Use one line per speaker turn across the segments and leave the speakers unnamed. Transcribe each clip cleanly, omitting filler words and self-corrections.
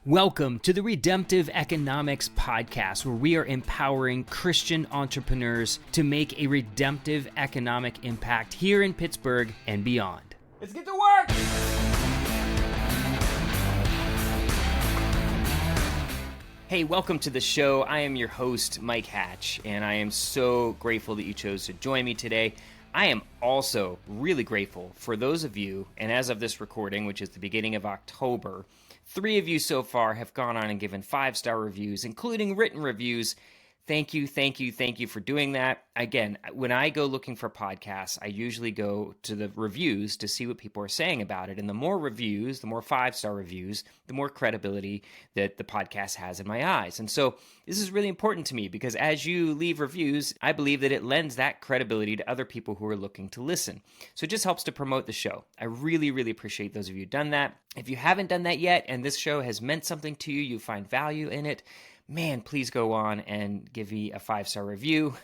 Welcome to the Redemptive Economics Podcast, where we are empowering Christian entrepreneurs to make a redemptive economic impact here in Pittsburgh and beyond. Let's get to work! Hey, welcome to the show. I am your host, mhatch, and I am so grateful that you chose to join me today. I am also really grateful for those of you, and as of this recording, which is the beginning of October, 3 of you so far have gone on and given 5-star reviews, including written reviews. Thank you for doing that. Again, when I go looking for podcasts, I usually go to the reviews to see what people are saying about it. And the more reviews, the more 5-star reviews, the more credibility that the podcast has in my eyes. And so this is really important to me because as you leave reviews, I believe that it lends that credibility to other people who are looking to listen. So it just helps to promote the show. I really appreciate those of you who've done that. If you haven't done that yet and this show has meant something to you, you find value in it, man, please go on and give me a 5-star review,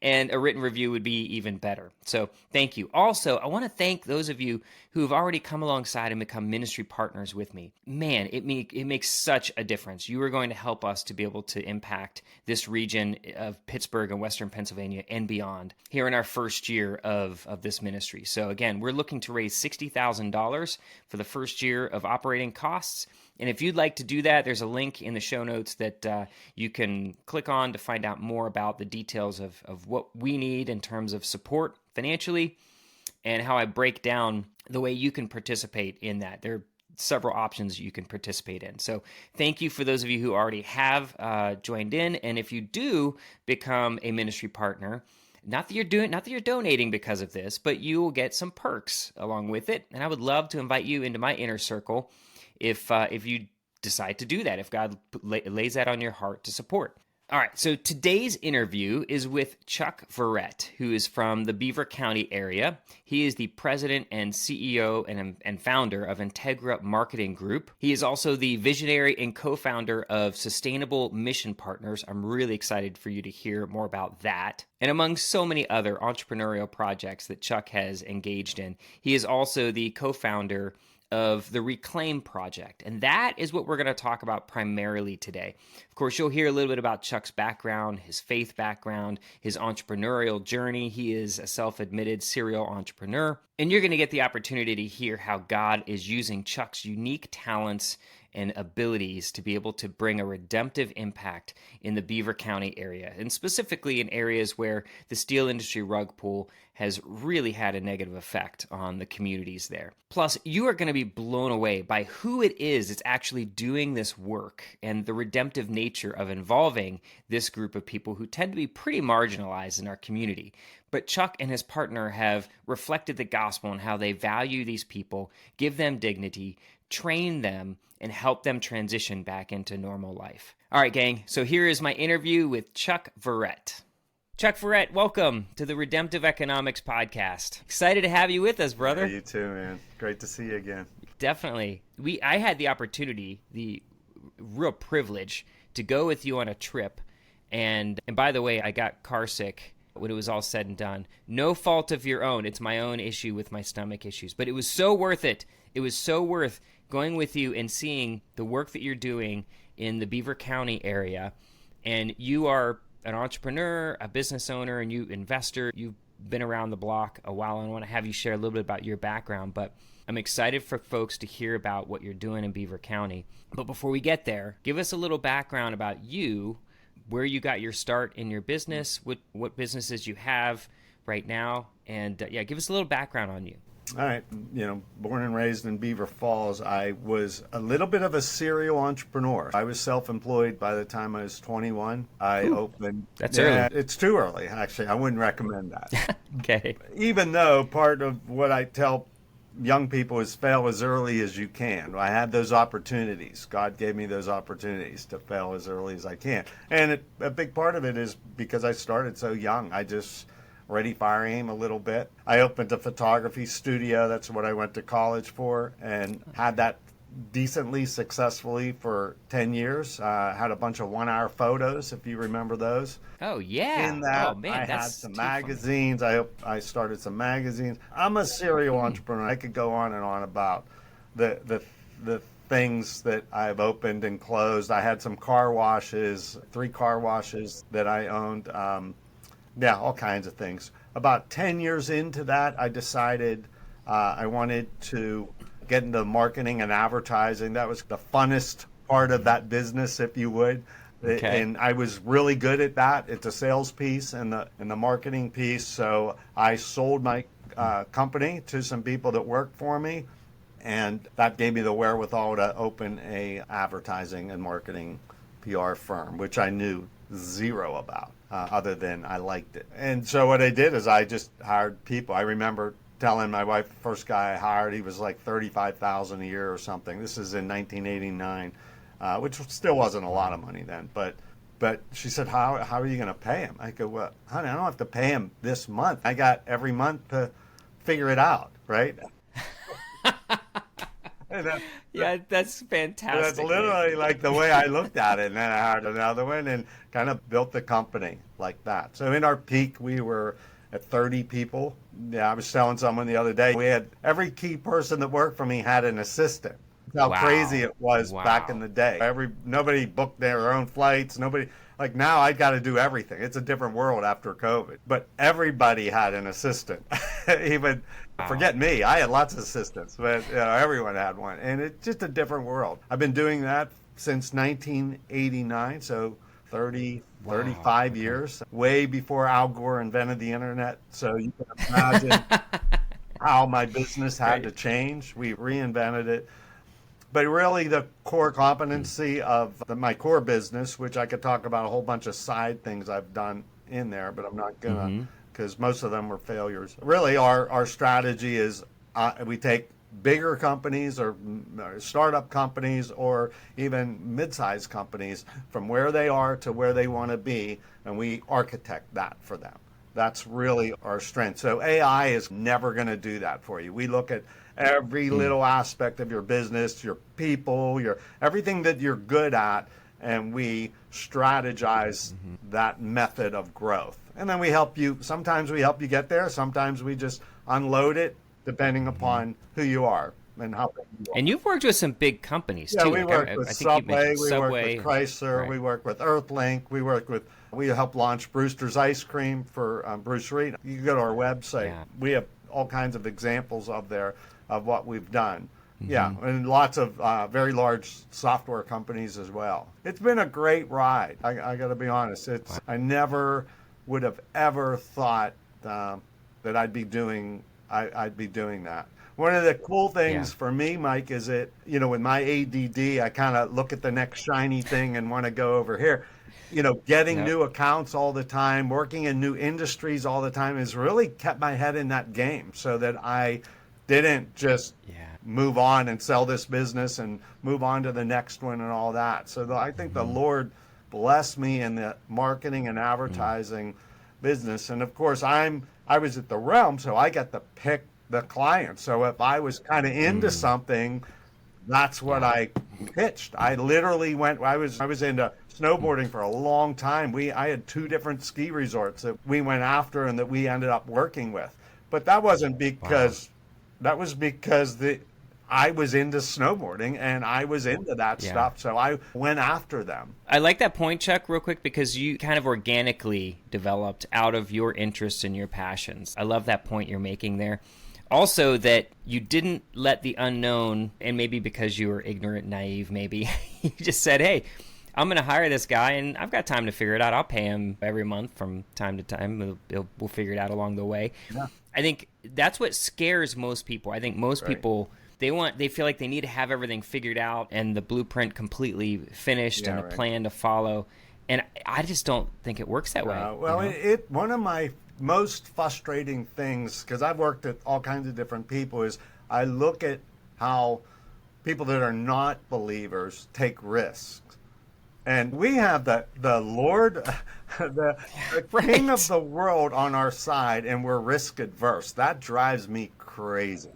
and a written review would be even better. So thank you. Also, I want to thank those of you who have already come alongside and become ministry partners with me. Man, it makes such a difference. You are going to help us to be able to impact this region of Pittsburgh and Western Pennsylvania and beyond here in our first year of this ministry. So again, we're looking to raise $60,000 for the first year of operating costs. And if you'd like to do that, there's a link in the show notes that you can click on to find out more about the details of what we need in terms of support financially and how I break down the way you can participate in that. There are several options you can participate in. So thank you for those of you who already have joined in. And if you do become a ministry partner, not that you're donating because of this, but you will get some perks along with it. And I would love to invite you into my inner circle if you decide to do that, if God lays that on your heart to support. All right, so today's interview is with Chuck Verrett, who is from the Beaver County area. He is the president and CEO and founder of Integra Marketing Group. He is also the visionary and co-founder of Sustainable Mission Partners. I'm really excited for you to hear more about that. And among so many other entrepreneurial projects that Chuck has engaged in, he is also the co-founder of the Reclaim Project. And that is what we're going to talk about primarily today. Of course, you'll hear a little bit about Chuck's background, his faith background, his entrepreneurial journey. He is a self-admitted serial entrepreneur. And you're going to get the opportunity to hear how God is using Chuck's unique talents and abilities to be able to bring a redemptive impact in the Beaver County area, and specifically in areas where the steel industry rug pull has really had a negative effect on the communities there. Plus, you are going to be blown away by who it is that's actually doing this work and the redemptive nature of involving this group of people who tend to be pretty marginalized in our community. But Chuck and his partner have reflected the gospel and how they value these people, give them dignity, train them, and help them transition back into normal life. All right, gang, so here is my interview with Chuck Verrett. Chuck Verrett, welcome to the Redemptive Economics Podcast. Excited to have you with us, brother.
Yeah, you too, man. Great to see you again.
Definitely. I had the opportunity, the real privilege, to go with you on a trip. And by the way, I got car sick when it was all said and done. No fault of your own. It's my own issue with my stomach issues. But it was so worth it. It was so worth going with you and seeing the work that you're doing in the Beaver County area. And you are an entrepreneur, a business owner, and you investor. You've been around the block a while, and I want to have you share a little bit about your background. But I'm excited for folks to hear about what you're doing in Beaver County. But before we get there, give us a little background about you, where you got your start in your business, what businesses you have right now, and give us a little background on you.
All right. Born and raised in Beaver Falls, I was a little bit of a serial entrepreneur. I was self-employed by the time I was 21. I opened...
That's early.
It's too early, actually. I wouldn't recommend that.
Okay.
Even though part of what I tell young people is fail as early as you can. I had those opportunities. God gave me those opportunities to fail as early as I can. And a big part of it is because I started so young. I just... ready, fire, aim a little bit. I opened a photography studio. That's what I went to college for, and had that decently successfully for 10 years. Had a bunch of 1-hour photos, if you remember those.
Oh, yeah.
In that,
oh, man,
I had some magazines. I started some magazines. I'm a serial entrepreneur. I could go on and on about the things that I've opened and closed. I had some car washes, 3 car washes that I owned. Yeah, all kinds of things. About 10 years into that, I decided I wanted to get into marketing and advertising. That was the funnest part of that business, if you would.
Okay.
And I was really good at that. It's a sales piece and the marketing piece. So I sold my company to some people that worked for me, and that gave me the wherewithal to open a advertising and marketing PR firm, which I knew zero about, other than I liked it. And so what I did is I just hired people. I remember telling my wife, the first guy I hired, he was like $35,000 a year or something. This is in 1989, which still wasn't a lot of money then. But she said, how are you going to pay him? I go, well, honey, I don't have to pay him this month. I got every month to figure it out, right?
Yeah, that's fantastic.
That's literally like the way I looked at it. And then I hired another one and kind of built the company like that. So in our peak, we were at 30 people. Yeah, I was telling someone the other day, we had every key person that worked for me had an assistant. How crazy it was back in the day. Nobody booked their own flights. Nobody, like now I got to do everything. It's a different world after COVID. But everybody had an assistant. Even forget me, I had lots of assistants, but everyone had one. And it's just a different world. I've been doing that since 1989, so 35 years, way before Al Gore invented the internet. So you can imagine how my business had to change. We reinvented it. But really the core competency of my core business, which I could talk about a whole bunch of side things I've done in there, but I'm not going to, because most of them were failures. Really, our strategy is we take bigger companies or startup companies or even mid-sized companies from where they are to where they want to be, and we architect that for them. That's really our strength. So AI is never going to do that for you. We look at every little aspect of your business, your people, everything that you're good at, and we strategize that method of growth. And then we help you. Sometimes we help you get there. Sometimes we just unload it, depending upon who you are and how big you are.
And you've worked with some big companies too.
Yeah, we worked with Subway, we worked with Chrysler,
right.
We worked with Earthlink, we helped launch Brewster's Ice Cream for Bruce Reed. You can go to our website.
Yeah.
We have all kinds of examples of what we've done. Yeah, and lots of very large software companies as well. It's been a great ride. I got to be honest. I never would have ever thought that I'd be doing that. One of the cool things for me, Mike, is that, with my ADD, I kind of look at the next shiny thing and want to go over here. Getting new accounts all the time, working in new industries all the time has really kept my head in that game so that I didn't just move on and sell this business and move on to the next one and all that. So I think the Lord blessed me in the marketing and advertising business. And of course, I was at the Realm, so I get to pick the client. So if I was kind of into something, that's what I pitched. I literally I was into snowboarding for a long time. I had 2 different ski resorts that we went after and that we ended up working with. But that wasn't because that was because I was into snowboarding and I was into that stuff. So I went after them.
I like that point, Chuck, real quick, because you kind of organically developed out of your interests and your passions. I love that point you're making there. Also, that you didn't let the unknown, and maybe because you were ignorant, naive, maybe, you just said, hey, I'm going to hire this guy, and I've got time to figure it out. I'll pay him every month from time to time. We'll figure it out along the way. Yeah. I think that's what scares most people. I think most people, they feel like they need to have everything figured out and the blueprint completely finished and a plan to follow. And I just don't think it works that way.
Well, one of my most frustrating things, because I've worked with all kinds of different people, is I look at how people that are not believers take risks. And we have the Lord, the King of the world on our side, and we're risk adverse. That drives me crazy.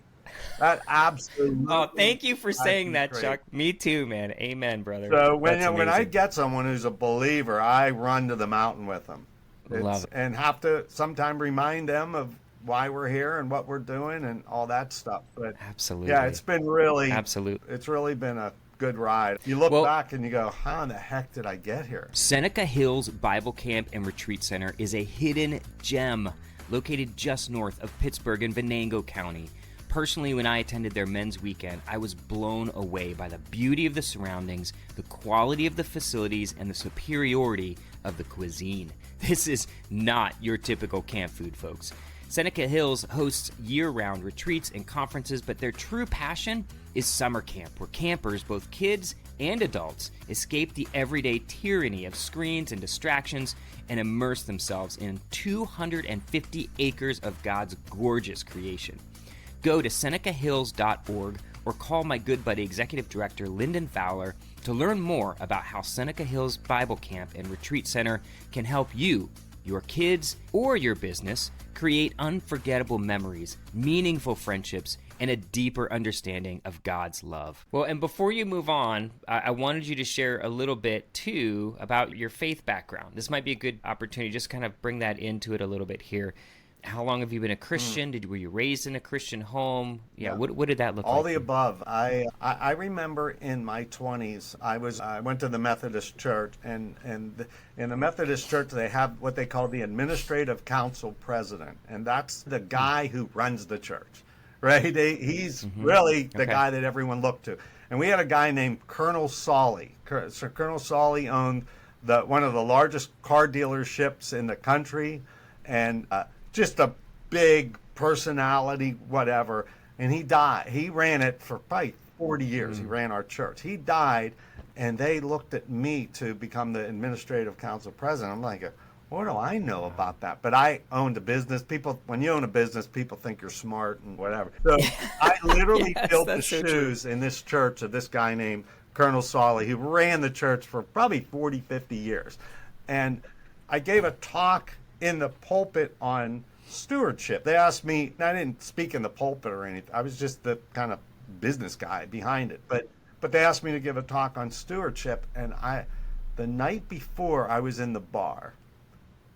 That absolutely.
Oh, thank you for saying that, crazy. Chuck. Me too, man. Amen, brother.
So when I get someone who's a believer, I run to the mountain with them.
Love it.
And have to sometime remind them of why we're here and what we're doing and all that stuff. But
absolutely.
Yeah, it's been really
absolutely.
It's really been a good ride. You look
Well,
back and you go, how in the heck did I get here?
Seneca Hills Bible Camp and Retreat Center is a hidden gem located just north of Pittsburgh in Venango County. Personally, when I attended their men's weekend, I was blown away by the beauty of the surroundings, the quality of the facilities, and the superiority of the cuisine. This is not your typical camp food, folks. Seneca Hills hosts year-round retreats and conferences, but their true passion is summer camp, where campers, both kids and adults, escape the everyday tyranny of screens and distractions and immerse themselves in 250 acres of God's gorgeous creation. Go to SenecaHills.org or call my good buddy, Executive Director Lyndon Fowler, to learn more about how Seneca Hills Bible Camp and Retreat Center can help you, your kids, or your business create unforgettable memories, meaningful friendships, and a deeper understanding of God's love. Well, and before you move on, I wanted you to share a little bit, too, about your faith background. This might be a good opportunity to just kind of bring that into it a little bit here. How long have you been a Christian? Were you raised in a Christian home? Yeah. What did that look like?
All the above. I remember in my 20s, I went to the Methodist church, and in the Methodist church they have what they call the administrative council president, and that's the guy who runs the church, right? He's really the guy that everyone looked to. And we had a guy named Colonel Solly. So Colonel Solly owned one of the largest car dealerships in the country, and just a big personality, whatever. And he died. He ran it for probably 40 years. He ran our church. He died, and they looked at me to become the administrative council president. I'm like, what do I know about that? But I owned a business. When you own a business, people think you're smart and whatever. So I literally filled the shoes in this church of this guy named Colonel Solly, who ran the church for probably 40, 50 years. And I gave a talk in the pulpit on stewardship. They asked me, and I didn't speak in the pulpit or anything. I was just the kind of business guy behind it. But they asked me to give a talk on stewardship, and the night before I was in the bar,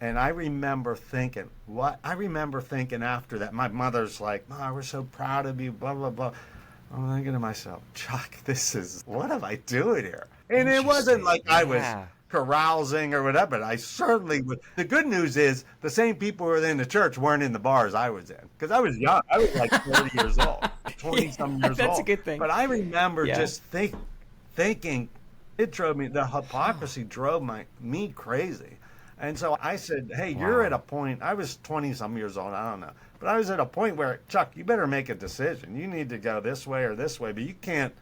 and I remember thinking after that, my mother's like, "Oh, we're so proud of you, blah, blah, blah." I'm thinking to myself, Chuck, what am I doing here? And it wasn't like I was carousing or whatever, but I certainly would. The good news is the same people who were in the church weren't in the bars I was in, because I was young. I was like 40 years old, 20-some years old.
That's a good thing.
But I remember just thinking, the hypocrisy drove me crazy. And so I said, hey, you're at a point, I was 20-some years old, I don't know. But I was at a point where, Chuck, you better make a decision. You need to go this way or this way, but you can't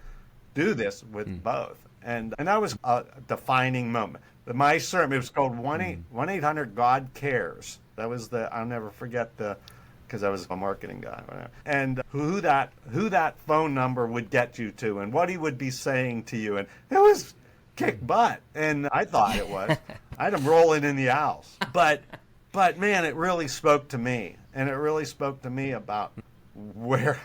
do this with both. And that was a defining moment. My sermon, it was called 1-800-GOD CARES. That was I'll never forget because I was a marketing guy. Whatever. And who that phone number would get you to and what he would be saying to you. And it was kick butt. And I thought it was. I had him rolling in the house. But man, it really spoke to me. And it really spoke to me about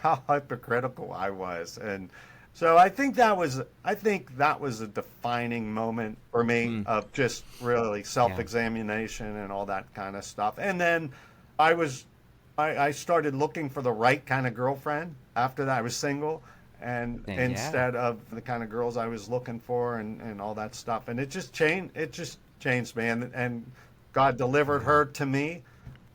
how hypocritical I was. And so I think that was a defining moment for me of just really self-examination and all that kind of stuff. And then I started looking for the right kind of girlfriend after that. I was single, and instead of the kind of girls I was looking for and all that stuff. And it just changed me, and God delivered her to me,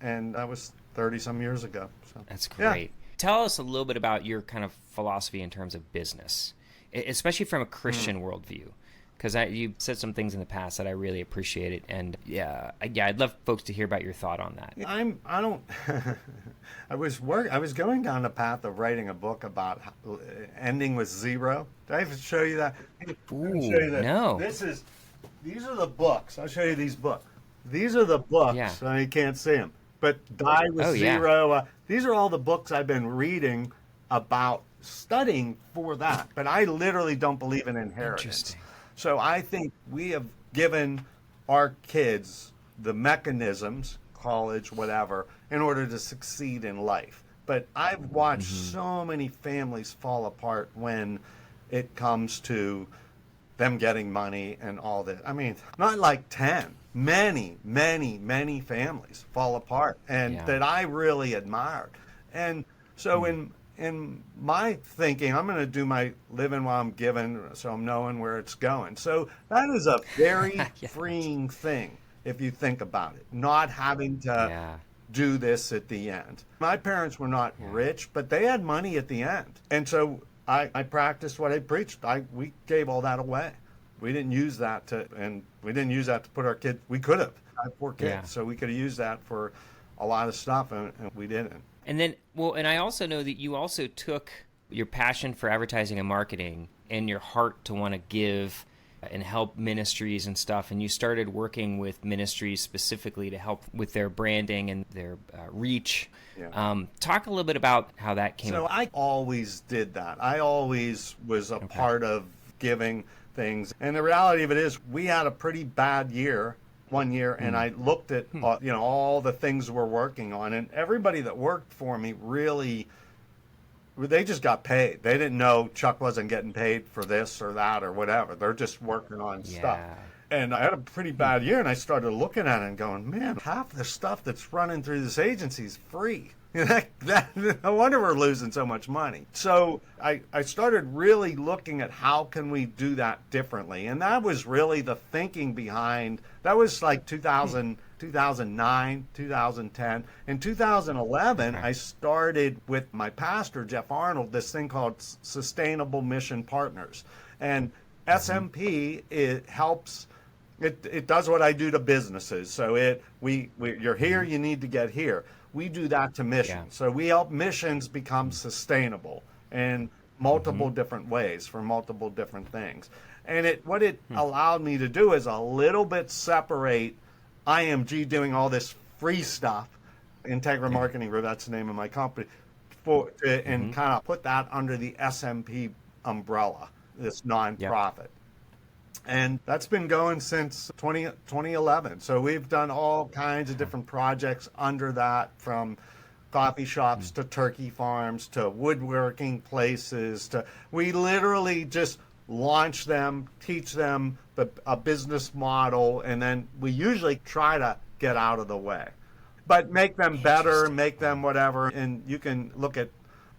and that was 30-some years ago. So
that's great. Yeah. Tell us a little bit about your kind of philosophy in terms of business, especially from a Christian worldview, because you said some things in the past that I really appreciated, and I'd love folks to hear about your thought on that.
I was going down the path of writing a book about ending with zero. Did I have to show you that?
No.
These are the books. I'll show you these books. These are the books. Yeah. So you can't see them. But Die with Zero. Yeah. These are all the books I've been reading about studying for that. But I literally don't believe in inheritance. So I think we have given our kids the mechanisms, college, whatever, in order to succeed in life. But I've watched so many families fall apart when it comes to them getting money and all this. I mean, not like 10. Many families fall apart, and that I really admired. And so in in my thinking, I'm going to do my living while I'm giving, so I'm knowing where it's going. So that is a very
Yes.
freeing thing if you think about it, not having to
Yeah.
do this at the end. My parents were not rich, but they had money at the end. And so I practiced what I preached. We gave all that away. We didn't use that to put our kids, we could have. I have 4 kids,
Yeah.
so we could have used that for a lot of stuff, and we didn't.
And then, well, and I also know that you also took your passion for advertising and marketing and your heart to want to give and help ministries and stuff, and you started working with ministries specifically to help with their branding and their reach.
Yeah.
Talk a little bit about how that came
So
about.
I always did that. I always was a part of giving things. And the reality of it is, we had a pretty bad year one year, and I looked at all the things we're working on, and everybody that worked for me really, they just got paid. They didn't know Chuck wasn't getting paid for this or that or whatever. They're just working on stuff.
Yeah.
And I had a pretty bad year, and I started looking at it and going, man, half the stuff that's running through this agency is free. No wonder we're losing so much money. So I started really looking at how can we do that differently. And that was really the thinking behind, that was like 2009, 2010. In 2011, I started with my pastor, Jeff Arnold, this thing called Sustainable Mission Partners. And SMP, it helps. It does what I do to businesses. So you're here, you need to get here. We do that to missions.
Yeah.
So we help missions become sustainable in multiple different ways for multiple different things. And what it allowed me to do is a little bit separate IMG doing all this free stuff, Integra Marketing Group, that's the name of my company, and kind of put that under the SMP umbrella, this nonprofit. And that's been going since 2011. So we've done all kinds of different projects under that, from coffee shops to turkey farms to woodworking places. We literally just launch them, teach them a business model, and then we usually try to get out of the way. But make them better, make them whatever. And you can look at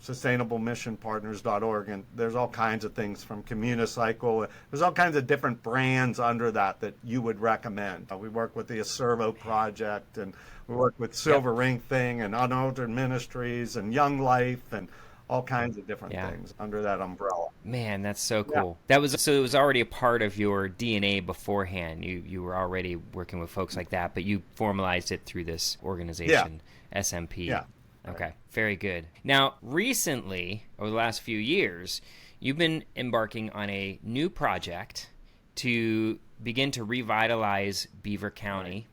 sustainablemissionpartners.org, and there's all kinds of things from Communicycle. There's all kinds of different brands under that you would recommend. We work with the Acervo Project, and we work with Silver Ring Thing and Unaltered Ministries and Young Life and all kinds of different things under that umbrella.
Man, that's so cool. It was already a part of your DNA beforehand. You were already working with folks like that, but you formalized it through this organization, SMP.
Yeah.
Okay, very good. Now, recently, over the last few years, you've been embarking on a new project to begin to revitalize Beaver County,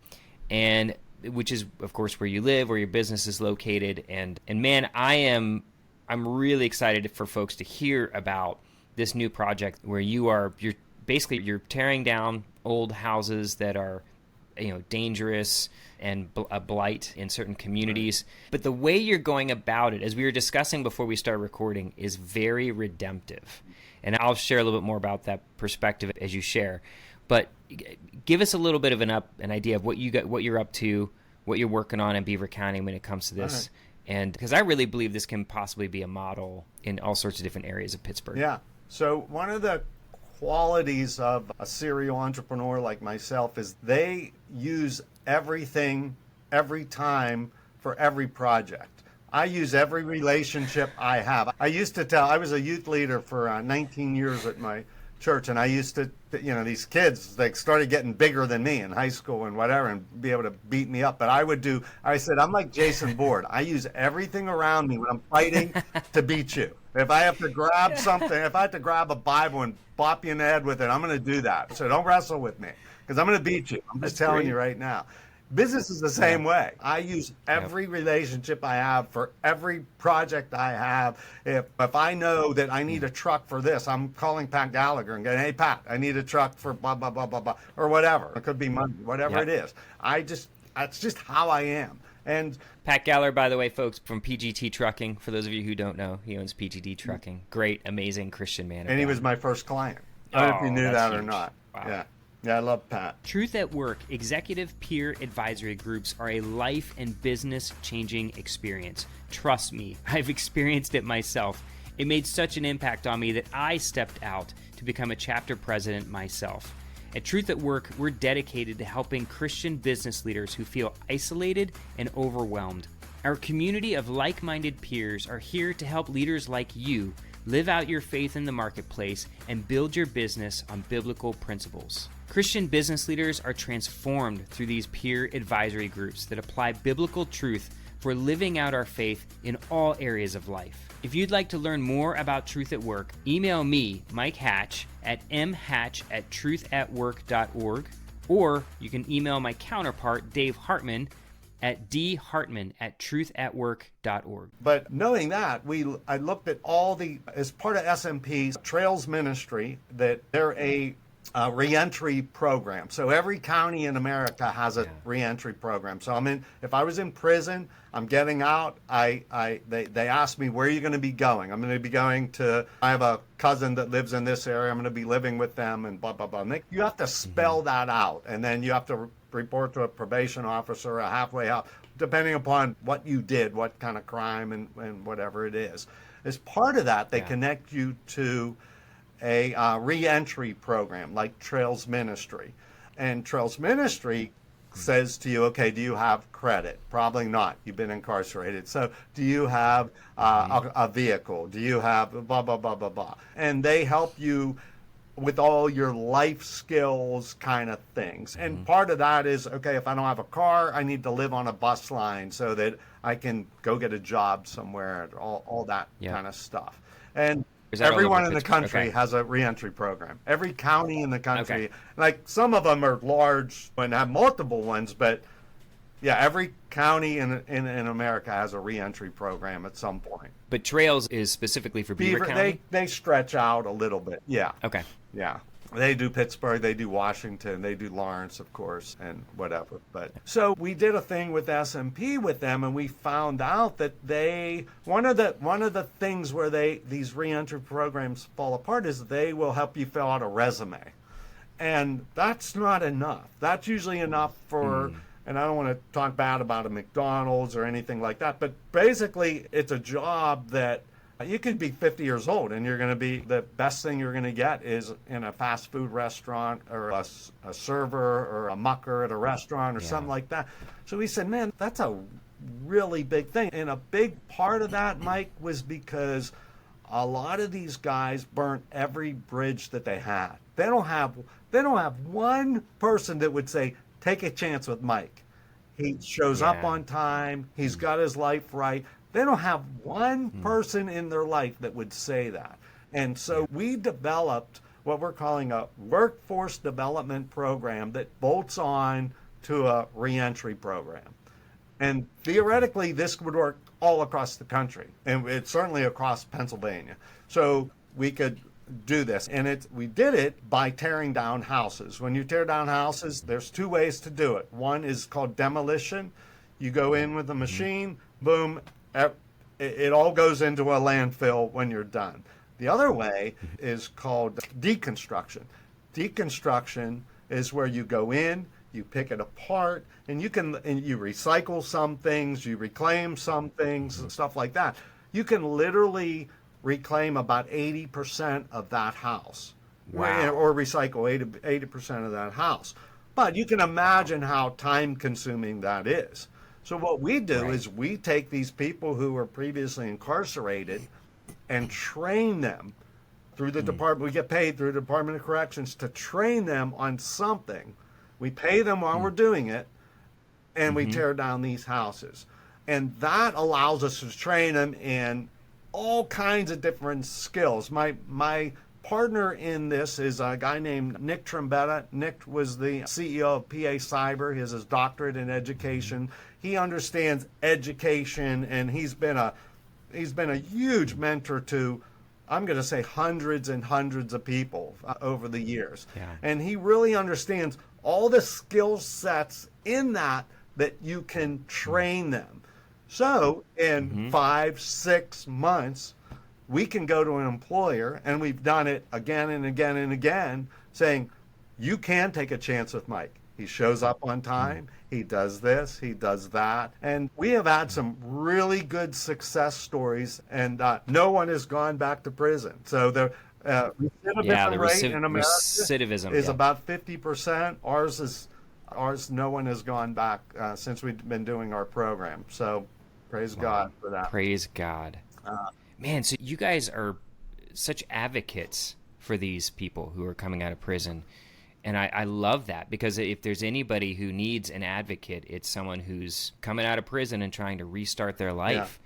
and which is, of course, where you live, where your business is located. And man, I'm really excited for folks to hear about this new project where you're tearing down old houses that are dangerous and a blight in certain communities. But the way you're going about it, as we were discussing before we started recording, is very redemptive. And I'll share a little bit more about that perspective as you share. But give us a little bit of an idea of what you're up to, what you're working on in Beaver County when it comes to this. And because I really believe this can possibly be a model in all sorts of different areas of Pittsburgh.
Yeah. So one of the qualities of a serial entrepreneur like myself is they use everything every time for every project. I use every relationship I have. I was a youth leader for 19 years at my church, and I used to, these kids, they started getting bigger than me in high school and whatever, and be able to beat me up. But I said, I'm like Jason Bourne. I use everything around me when I'm fighting to beat you. If I have to grab something, if I have to grab a Bible and bop you in the head with it, I'm going to do that. So don't wrestle with me, because I'm going to beat you. I'm just telling you right now. Business is the same way. I use every relationship I have for every project I have. If I know that I need a truck for this, I'm calling Pat Gallagher and going, hey, Pat, I need a truck for blah, blah, blah, blah, blah, or whatever. It could be money, whatever it is. That's just how I am. And
Pat Gallagher, by the way, folks, from PGT Trucking, for those of you who don't know, he owns PGT Trucking. Great, amazing Christian man.
And he was my first client. I don't know if you knew that or not.
Wow.
Yeah. Yeah, I love Pat.
Truth at Work executive peer advisory groups are a life and business changing experience. Trust me, I've experienced it myself. It made such an impact on me that I stepped out to become a chapter president myself. At Truth at Work, we're dedicated to helping Christian business leaders who feel isolated and overwhelmed. Our community of like-minded peers are here to help leaders like you live out your faith in the marketplace and build your business on biblical principles. Christian business leaders are transformed through these peer advisory groups that apply biblical truth for living out our faith in all areas of life. If you'd like to learn more about Truth at Work, email me, Mike Hatch, at mhatch@truthatwork.org, or you can email my counterpart, Dave Hartman, at dhartman@truthatwork.org.
But knowing that, I looked at as part of SMP's Trails Ministry, that they're a reentry program. So every county in America has a reentry program. So if I was in prison, I'm getting out, they asked me, where are you going to be going? I'm going to be going I have a cousin that lives in this area. I'm going to be living with them and blah, blah, blah. And you have to spell that out. And then you have to report to a probation officer, a halfway out, depending upon what you did, what kind of crime and whatever it is. As part of that, they connect you to a re-entry program like Trails Ministry. And Trails Ministry says to you, okay, do you have credit? Probably not. You've been incarcerated. So do you have a vehicle? Do you have blah, blah, blah, blah, blah? And they help you with all your life skills kind of things. And part of that is, okay, if I don't have a car, I need to live on a bus line so that I can go get a job somewhere, all that kind of stuff. And everyone in the country has a reentry program. Every county in the country, like some of them are large and have multiple ones, but yeah, every county in America has a reentry program at some point.
But Trails is specifically for Beaver County?
They stretch out a little bit, yeah.
Okay.
Yeah. They do Pittsburgh, they do Washington, they do Lawrence, of course, and whatever. But so we did a thing with SMP with them, and we found out that one of the things where these reentry programs fall apart is they will help you fill out a resume, and that's not enough. That's usually enough for. And I don't want to talk bad about a McDonald's or anything like that, but basically it's a job that you could be 50 years old and you're going to be, the best thing you're going to get is in a fast food restaurant or a server or a mucker at a restaurant or something like that. So we said, man, that's a really big thing. And a big part of that, Mike, was because a lot of these guys burnt every bridge that they had. They don't have one person that would say, take a chance with Mike. He shows up on time. He's got his life right. They don't have one person in their life that would say that. And so we developed what we're calling a workforce development program that bolts on to a reentry program. And theoretically, this would work all across the country, and it's certainly across Pennsylvania. So we could do this, and we did it by tearing down houses. When you tear down houses, there's two ways to do it. One is called demolition. You go in with a machine, boom, it all goes into a landfill when you're done. The other way is called deconstruction. Deconstruction is where you go in, you pick it apart, and you recycle some things, you reclaim some things, and stuff like that. You can literally reclaim about 80% of that house.
Wow.
Or recycle 80% of that house. But you can imagine how time consuming that is. So what we do is we take these people who were previously incarcerated and train them through the department. We get paid through the Department of Corrections to train them on something. We pay them while we're doing it, and we tear down these houses. And that allows us to train them in all kinds of different skills. My partner in this is a guy named Nick Trombetta. Nick was the CEO of PA Cyber. He has his doctorate in education. He understands education, and he's been a huge mentor to, I'm going to say, hundreds and hundreds of people over the years.
Yeah.
And he really understands all the skill sets in that you can train them. So in 5-6 months, we can go to an employer, and we've done it again and again and again, saying, you can take a chance with Mike. He shows up on time. He does this. He does that. And we have had some really good success stories, and no one has gone back to prison. So the recidivism rate in America is about 50%. Ours, no one has gone back since we've been doing our program. So praise God for that.
Praise God. Man, so you guys are such advocates for these people who are coming out of prison. And I love that, because if there's anybody who needs an advocate, it's someone who's coming out of prison and trying to restart their life.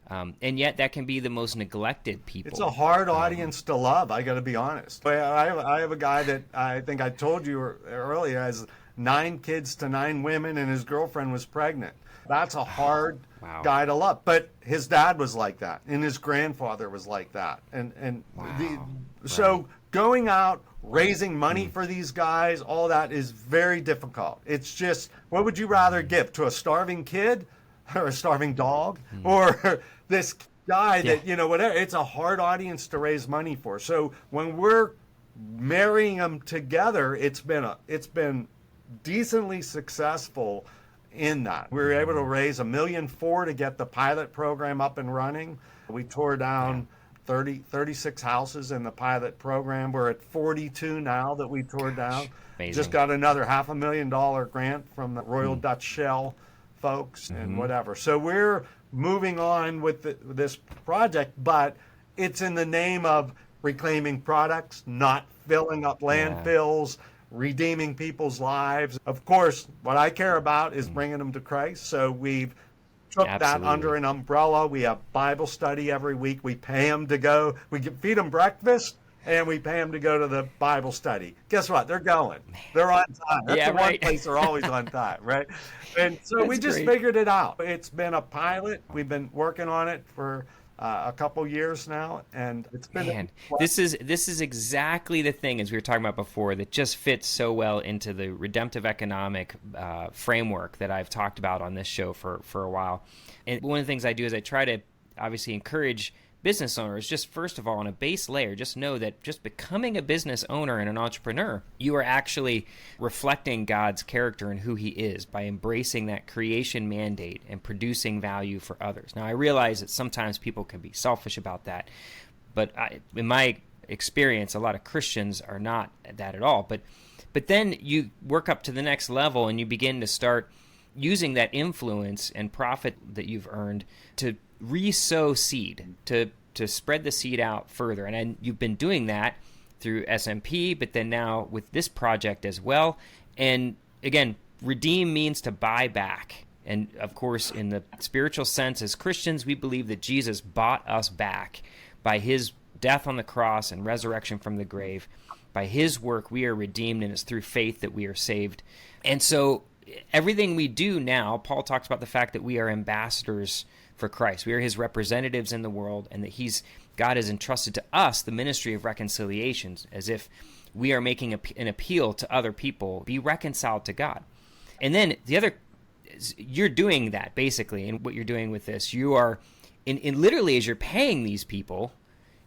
Yeah. And yet that can be the most neglected people.
It's a hard audience to love, I got to be honest. I have a guy that I think I told you earlier has 9 kids to 9 women, and his girlfriend was pregnant. That's a hard guy to love. But his dad was like that, and his grandfather was like that. So going out, raising money for these guys, all that is very difficult. It's just, what would you rather give to a starving kid or a starving dog or this guy that, whatever? It's a hard audience to raise money for. So when we're marrying them together, it's been decently successful in that. We were able to raise $1.4 million to get the pilot program up and running. We tore down 36 houses in the pilot program. We're at 42 now that we tore down.
Amazing.
Just got another $500,000 grant from the Royal Dutch Shell folks and whatever. So we're moving on with this project, but it's in the name of reclaiming products, not filling up landfills, redeeming people's lives. Of course, what I care about is bringing them to Christ. So we've took that under an umbrella. We have Bible study every week. We pay them to go. We feed them breakfast, and we pay them to go to the Bible study. Guess what? They're going. They're on time. That's the one place they're always on time, right? And so we just figured it out. It's been a pilot. We've been working on it for a couple years now, and it's been
this is exactly the thing, as we were talking about before, that just fits so well into the redemptive economic framework that I've talked about on this show for a while. And one of the things I do is I try to obviously encourage business owners, just first of all, on a base layer, just know that just becoming a business owner and an entrepreneur, you are actually reflecting God's character and who he is by embracing that creation mandate and producing value for others. Now, I realize that sometimes people can be selfish about that, but in my experience, a lot of Christians are not that at all. But then you work up to the next level and you begin to start using that influence and profit that you've earned to re-sow seed, to spread the seed out further. And you've been doing that through SMP, but then now with this project as well. And again, redeem means to buy back. And of course, in the spiritual sense, as Christians, we believe that Jesus bought us back by his death on the cross and resurrection from the grave. By his work, we are redeemed, and it's through faith that we are saved. And so everything we do now, Paul talks about the fact that we are ambassadors for Christ. We are his representatives in the world, and that God has entrusted to us the ministry of reconciliations, as if we are making an appeal to other people, be reconciled to God. And then you're doing that basically, and what you're doing with this, you are, in literally as you're paying these people,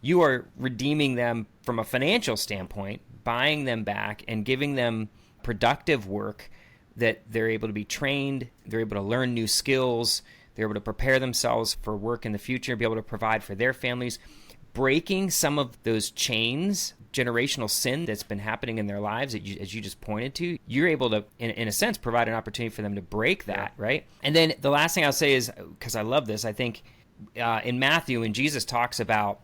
you are redeeming them from a financial standpoint, buying them back and giving them productive work that they're able to be trained, they're able to learn new skills, they're able to prepare themselves for work in the future, be able to provide for their families, breaking some of those chains, generational sin that's been happening in their lives, as you just pointed to. You're able to, in a sense, provide an opportunity for them to break that, right? And then the last thing I'll say is, because I love this, I think in Matthew, when Jesus talks about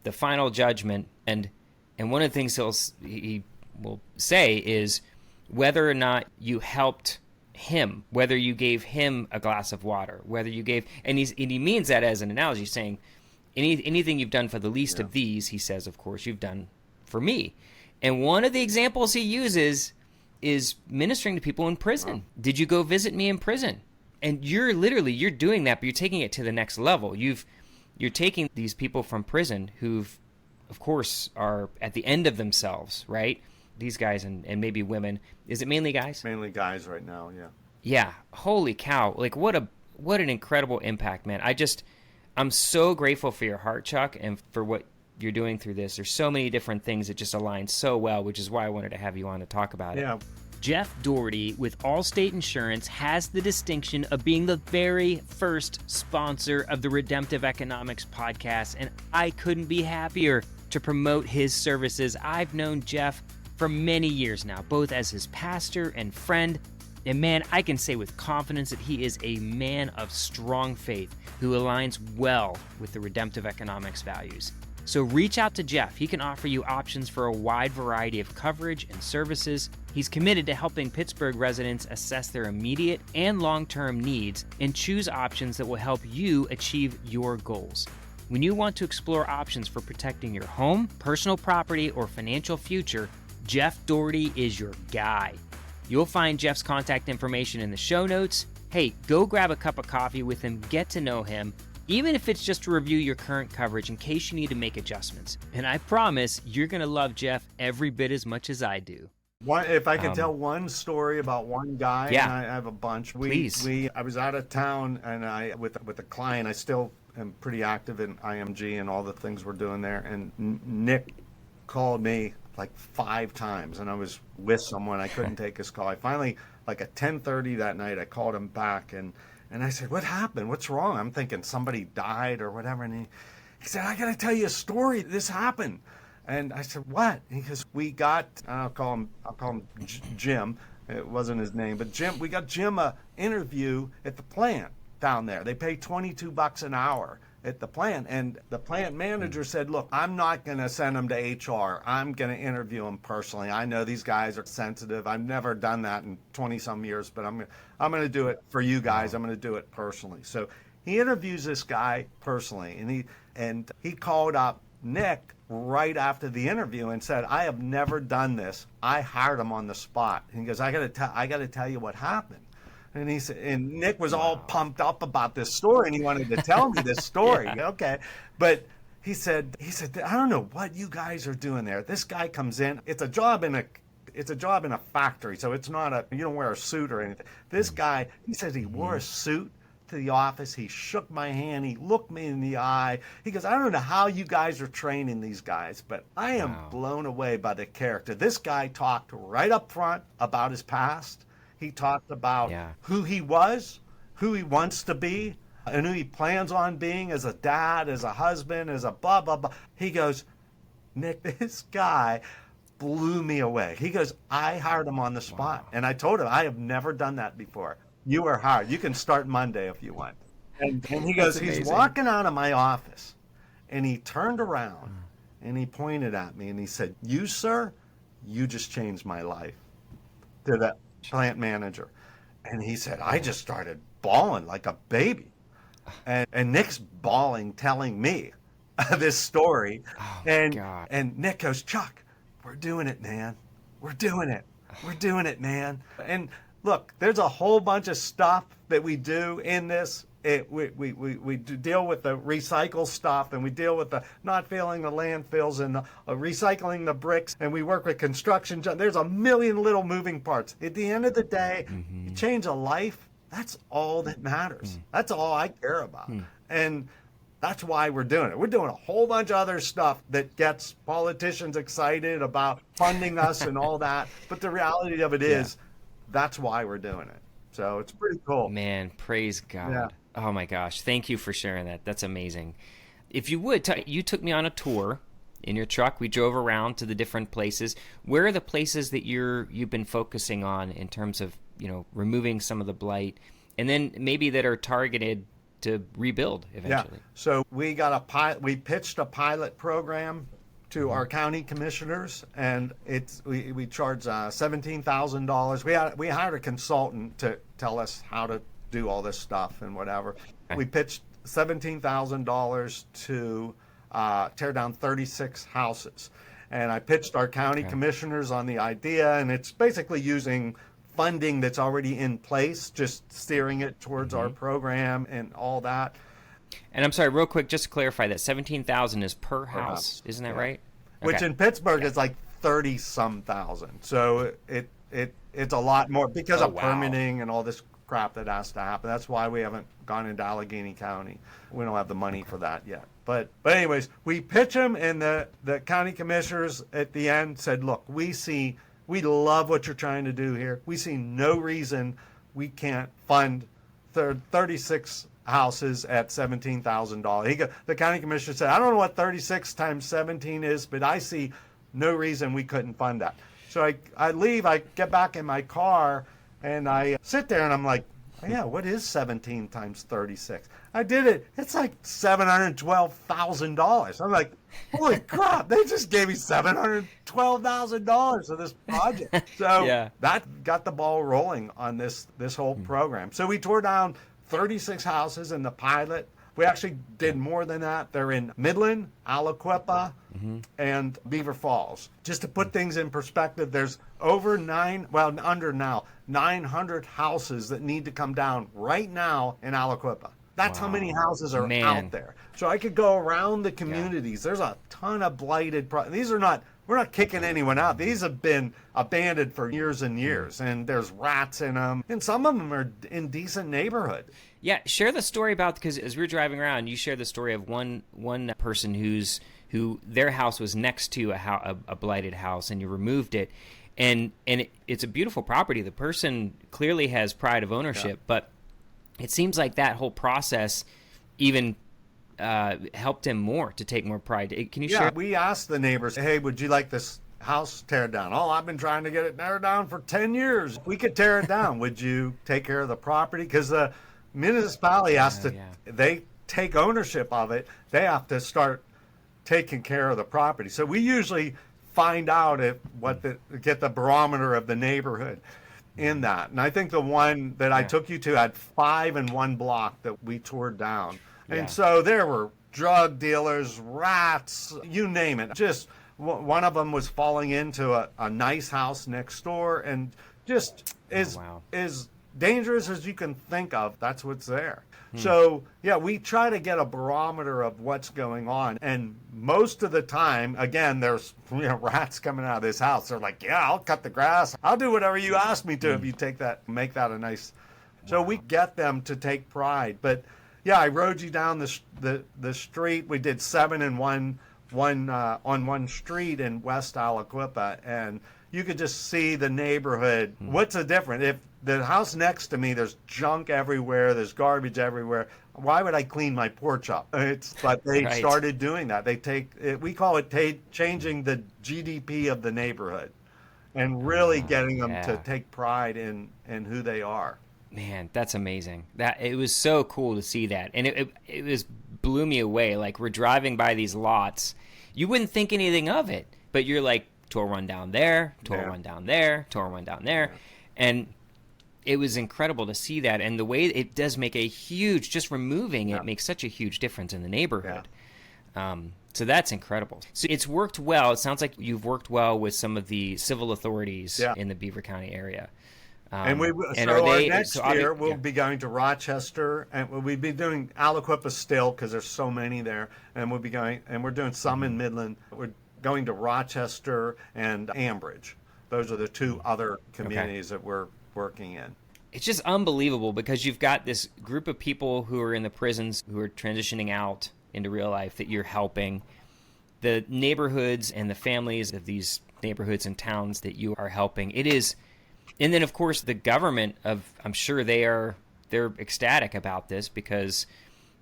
the final judgment, and one of the things he will say is whether or not you helped him, whether you gave him a glass of water, whether you gave, and he means that as an analogy, saying anything you've done for the least of these, he says, of course, you've done for me. And one of the examples he uses is ministering to people in prison. Wow. Did you go visit me in prison? And you're doing that, but you're taking it to the next level. You're taking these people from prison who've, of course, are at the end of themselves, right? These guys and maybe women. Is it mainly guys?
Mainly guys right now, yeah.
Yeah. Holy cow. Like what an incredible impact, man. I'm so grateful for your heart, Chuck, and for what you're doing through this. There's so many different things that just align so well, which is why I wanted to have you on to talk about it.
Yeah.
Jeff Doherty with Allstate Insurance has the distinction of being the very first sponsor of the Redemptive Economics podcast, and I couldn't be happier to promote his services. I've known Jeff for many years now, both as his pastor and friend, and man, I can say with confidence that he is a man of strong faith who aligns well with the Redemptive Economics values. So reach out to Jeff. He can offer you options for a wide variety of coverage and services. He's committed to helping Pittsburgh residents assess their immediate and long-term needs and choose options that will help you achieve your goals. When you want to explore options for protecting your home, personal property, or financial future, Jeff Doherty is your guy. You'll find Jeff's contact information in the show notes. Hey, go grab a cup of coffee with him, get to know him, even if it's just to review your current coverage in case you need to make adjustments. And I promise you're going to love Jeff every bit as much as I do.
If I can tell one story about one guy,
yeah.
and I have a bunch.
Please.
I was out of town, and with a client, I still am pretty active in IMG and all the things we're doing there. And Nick called me like 5 times, and I was with someone. I couldn't take his call. I finally, like at 10:30 that night, I called him back, and I said, "What happened? What's wrong?" I'm thinking somebody died or whatever. And he said, "I got to tell you a story. This happened." And I said, "What?" And he goes, I'll call him Jim. It wasn't his name, but Jim. We got Jim a interview at the plant down there. They pay $22 an hour at the plant, and the plant manager said, "Look, I'm not going to send him to HR. I'm going to interview him personally. I know these guys are sensitive. I've never done that in 20-some years, but I'm going to do it for you guys. I'm going to do it personally." So he interviews this guy personally, and he called up Nick right after the interview and said, "I have never done this. I hired him on the spot." And he goes, I got to tell you what happened." And he said, and Nick was all pumped up about this story, and he wanted to tell me this story. Yeah. Okay, but he said, "I don't know what you guys are doing there. This guy comes in. It's a job in a factory, so it's not you don't wear a suit or anything. This guy," he says, "he wore a suit to the office. He shook my hand. He looked me in the eye. He goes, I don't know how you guys are training these guys, but I am blown away by the character. This guy talked right up front about his past. He talked about who he was, who he wants to be, and who he plans on being as a dad, as a husband, as a blah, blah, blah." He goes, "Nick, this guy blew me away." He goes, "I hired him on the spot." And I told him, "I have never done that before. You are hired. You can start Monday if you want." And he goes, he's walking out of my office, and he turned around, and he pointed at me, and he said, "You, sir, you just changed my life," to the plant manager. And he said, I just started bawling like a baby. And Nick's bawling, telling me this story. And Nick goes, "Chuck, we're doing it, man. We're doing it. We're doing it, man." And look, there's a whole bunch of stuff that we do in this. We deal with the recycle stuff, and we deal with the not filling the landfills, and the recycling the bricks, and we work with construction. There's a million little moving parts. At the end of the day, you change a life. That's all that matters. That's all I care about. And that's why we're doing it. We're doing a whole bunch of other stuff that gets politicians excited about funding us and all that. But the reality of it is, that's why we're doing it. So it's pretty cool.
Man, praise God.
Yeah.
Oh my gosh. Thank you for sharing that. That's amazing. If you would, you took me on a tour in your truck. We drove around to the different places. Where are the places that you've been focusing on in terms of, removing some of the blight, and then maybe that are targeted to rebuild eventually?
Yeah. So we pitched a pilot program to our county commissioners, and we charge $17,000. We hired a consultant to tell us how to do all this stuff and whatever. Okay. We pitched $17,000 to tear down 36 houses, and I pitched our county commissioners on the idea, and it's basically using funding that's already in place, just steering it towards our program and all that.
And I'm sorry, real quick, just to clarify, that $17,000 is per house, isn't that right?
Which in Pittsburgh is like 30-some thousand. So it's a lot more because of permitting and all this crap that has to happen. That's why we haven't gone into Allegheny County. We don't have the money for that yet. But anyways, we pitch them, and the county commissioners at the end said, look, we love what you're trying to do here. We see no reason we can't fund 36 houses at $17,000. The county commissioner said, I don't know what 36 times 17 is, but I see no reason we couldn't fund that. So I leave, I get back in my car, and I sit there, and I'm like, yeah, what is 17 times 36? I did it. It's like $712,000. I'm like, holy crap, they just gave me $712,000 for this project. So that got the ball rolling on this whole program. So we tore down 36 houses in the pilot. We actually did more than that. They're in Midland, Aliquippa, and Beaver Falls. Just to put things in perspective, there's under 900 houses that need to come down right now in Aliquippa. That's how many houses are out there. So I could go around the communities. There's a ton of blighted we're not kicking anyone out. These have been abandoned for years and years, and there's rats in them, and some of them are in decent neighborhood.
Yeah, share the story about, because as we were driving around, you shared the story of one person who their house was next to a blighted house, and you removed it, and it's a beautiful property. The person clearly has pride of ownership, but it seems like that whole process even helped him more to take more pride. Can you share?
We asked the neighbors, hey, would you like this house teared down? Oh, I've been trying to get it teared down for 10 years. If we could tear it down, would you take care of the property? Because the municipality has to, they take ownership of it. They have to start taking care of the property. So we usually find out get the barometer of the neighborhood in that. And I think the one that I took you to had 5 in one block that we tore down. And so there were drug dealers, rats, you name it. Just one of them was falling into a nice house next door, and just as dangerous as you can think of. That's what's there. So, we try to get a barometer of what's going on. And most of the time, again, there's rats coming out of this house. They're like, I'll cut the grass. I'll do whatever you ask me to if you make that a nice. So we get them to take pride. But, I rode you down the street. We did 7 in on one street in West Aliquippa, and you could just see the neighborhood. What's the difference? If the house next to me, there's junk everywhere, there's garbage everywhere, why would I clean my porch up? But they started doing that. We call it changing the GDP of the neighborhood, and really getting them to take pride in who they are.
Man, that's amazing. It was so cool to see that, and it blew me away. Like, we're driving by these lots, you wouldn't think anything of it, but you're like, tore one down there, tore one down there, tore one down there, and it was incredible to see that. And the way it does make a huge, just removing it makes such a huge difference in the neighborhood. So that's incredible. So it's worked well. It sounds like you've worked well with some of the civil authorities in the Beaver County area.
Next year we'll be going to Rochester, and we'll be doing Aliquippa still because there's so many there, and we'll be going, and we're doing some in Midland. We're going to Rochester and Ambridge. Those are the 2 other communities that we're working in.
It's just unbelievable, because you've got this group of people who are in the prisons who are transitioning out into real life that you're helping, the neighborhoods and the families of these neighborhoods and towns that you are helping. It is. And then, of course, the government I'm sure they're ecstatic about this, because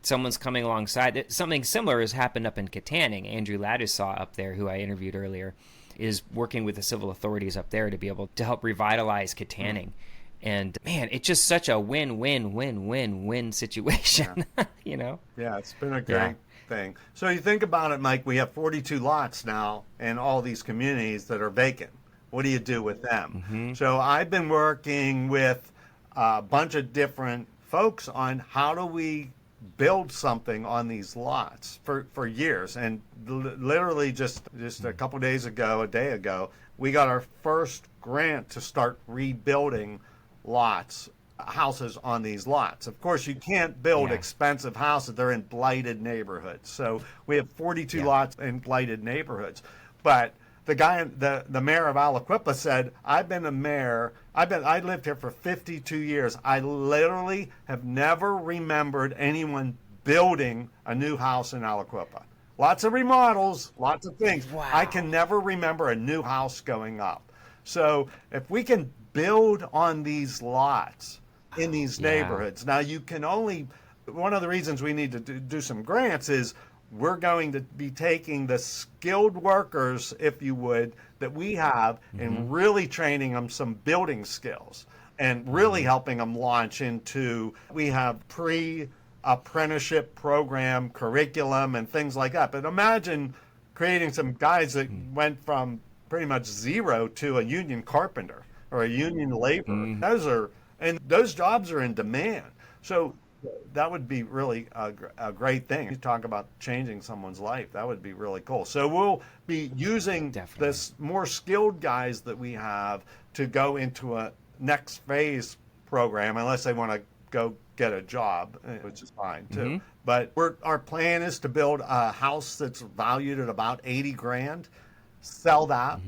someone's coming alongside. Something similar has happened up in Katanning. Andrew Ladussaw up there, who I interviewed earlier, is working with the civil authorities up there to be able to help revitalize Katanning. And, man, it's just such a win-win-win-win-win situation,
Yeah, it's been a great thing. So you think about it, Mike, we have 42 lots now in all these communities that are vacant. What do you do with them? So I've been working with a bunch of different folks on how do we build something on these lots for years. And literally just a couple days ago, a day ago, we got our first grant to start rebuilding houses on these lots. Of course, you can't build expensive houses. They're in blighted neighborhoods. So we have 42 lots in blighted neighborhoods. But the mayor of Aliquippa said, I've been a mayor. I lived here for 52 years. I literally have never remembered anyone building a new house in Aliquippa. Lots of remodels, lots of things.
Wow.
I can never remember a new house going up. So if we can build on these lots in these neighborhoods, now you can only, one of the reasons we need to do some grants is we're going to be taking the skilled workers, if you would, that we have and really training them some building skills and really helping them launch into, we have apprenticeship program, curriculum, and things like that. But imagine creating some guys that went from pretty much zero to a union carpenter or a union laborer. Those jobs are in demand. So that would be really a great thing. You talk about changing someone's life. That would be really cool. So we'll be using this more skilled guys that we have to go into a next phase program, unless they want to go get a job, which is fine too. But our plan is to build a house that's valued at about 80 grand, sell that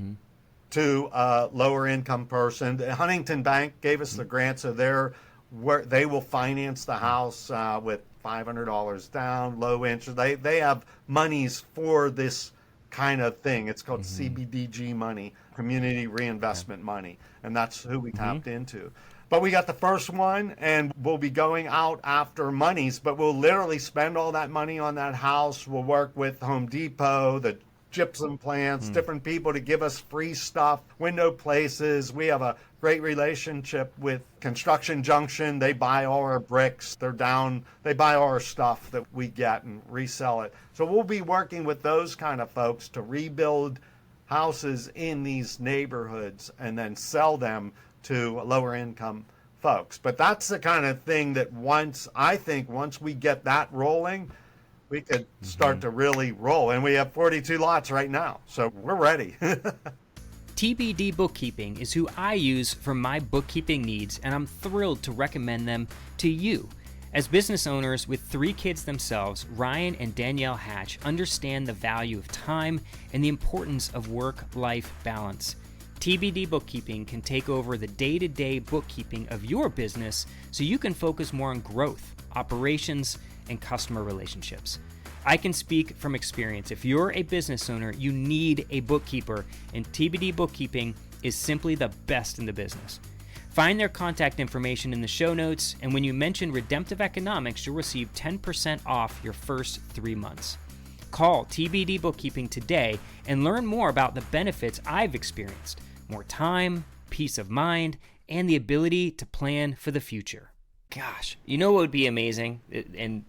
to a lower income person. The Huntington Bank gave us the grant, so they will finance the house with $500 down, low interest. They have monies for this kind of thing. It's called CBDG money, community reinvestment money, and that's who we tapped into. But we got the first one, and we'll be going out after monies, but we'll literally spend all that money on that house. We'll work with Home Depot, the gypsum plants, different people to give us free stuff, window places. We have a great relationship with Construction Junction. They buy all our bricks. They buy all our stuff that we get and resell it. So we'll be working with those kind of folks to rebuild houses in these neighborhoods and then sell them to lower income folks. But that's the kind of thing that once we get that rolling, we could start to really roll. And we have 42 lots right now, so we're ready.
TBD Bookkeeping is who I use for my bookkeeping needs, and I'm thrilled to recommend them to you. As business owners with 3 kids themselves, Ryan and Danielle Hatch understand the value of time and the importance of work-life balance. TBD Bookkeeping can take over the day-to-day bookkeeping of your business so you can focus more on growth, operations, and customer relationships. I can speak from experience. If you're a business owner, you need a bookkeeper, and TBD Bookkeeping is simply the best in the business. Find their contact information in the show notes, and when you mention Redemptive Economics, you'll receive 10% off your first 3 months. Call TBD Bookkeeping today and learn more about the benefits I've experienced. More time, peace of mind, and the ability to plan for the future. Gosh, you know what would be amazing? And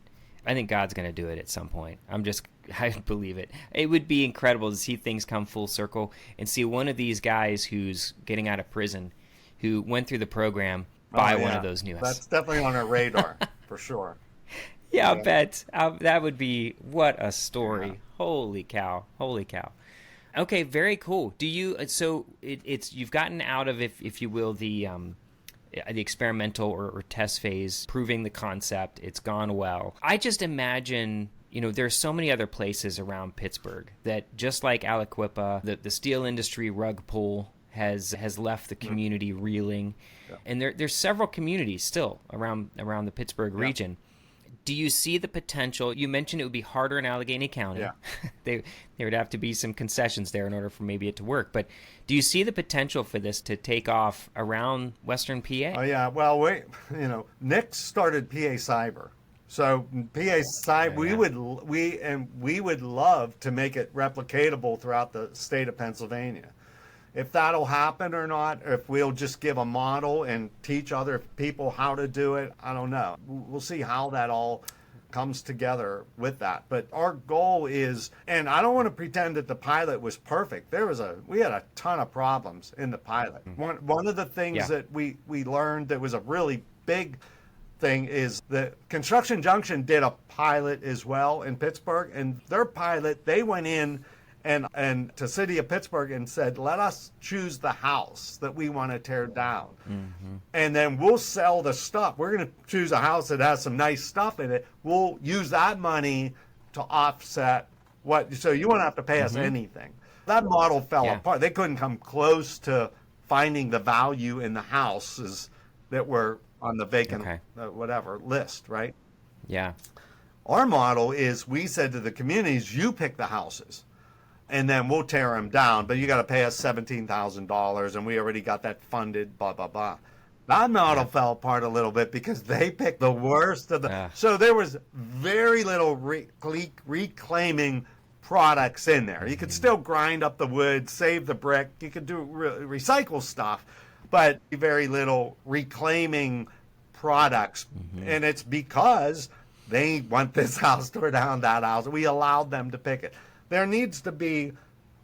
I think God's going to do it at some point. I believe it. It would be incredible to see things come full circle and see one of these guys who's getting out of prison, who went through the program, buy one of those new houses.
That's definitely on our radar, for sure.
Yeah, I bet. That would be, what a story. Yeah. Holy cow. Okay, very cool. Do you, so you've gotten out of, if you will, the experimental or test phase, proving the concept. It's gone well. I just imagine, there's so many other places around Pittsburgh that, just like Aliquippa, the steel industry rug pull has left the community reeling. Yeah. And there's several communities still around the Pittsburgh region. Do you see the potential? You mentioned it would be harder in Allegheny County. Yeah. There would have to be some concessions there in order for maybe it to work. But do you see the potential for this to take off around Western PA?
Oh yeah. Well, Nick started PA Cyber. So PA Cyber, we would love to make it replicatable throughout the state of Pennsylvania. If that'll happen or not, if we'll just give a model and teach other people how to do it, I don't know. We'll see how that all comes together with that. But our goal is, and I don't want to pretend that the pilot was perfect. We had a ton of problems in the pilot. One of the things that we learned that was a really big thing is that Construction Junction did a pilot as well in Pittsburgh, and their pilot, they went in and to City of Pittsburgh and said, let us choose the house that we want to tear down. Mm-hmm. And then we'll sell the stuff. We're going to choose a house that has some nice stuff in it. We'll use that money to offset so you won't have to pay us anything. That model fell
Yeah.
apart. They couldn't come close to finding the value in the houses that were on the vacant,
Okay.
whatever list, right?
Yeah.
Our model is we said to the communities, you pick the houses and then we'll tear them down, but you got to pay us $17,000 and we already got that funded, blah, blah, blah. That model fell apart a little bit because they picked the worst of the. So there was very little reclaiming products in there. You could still grind up the wood, save the brick. You could do recycle stuff, but very little reclaiming products. And it's because they want this house torn down, that house. We allowed them to pick it. There needs to be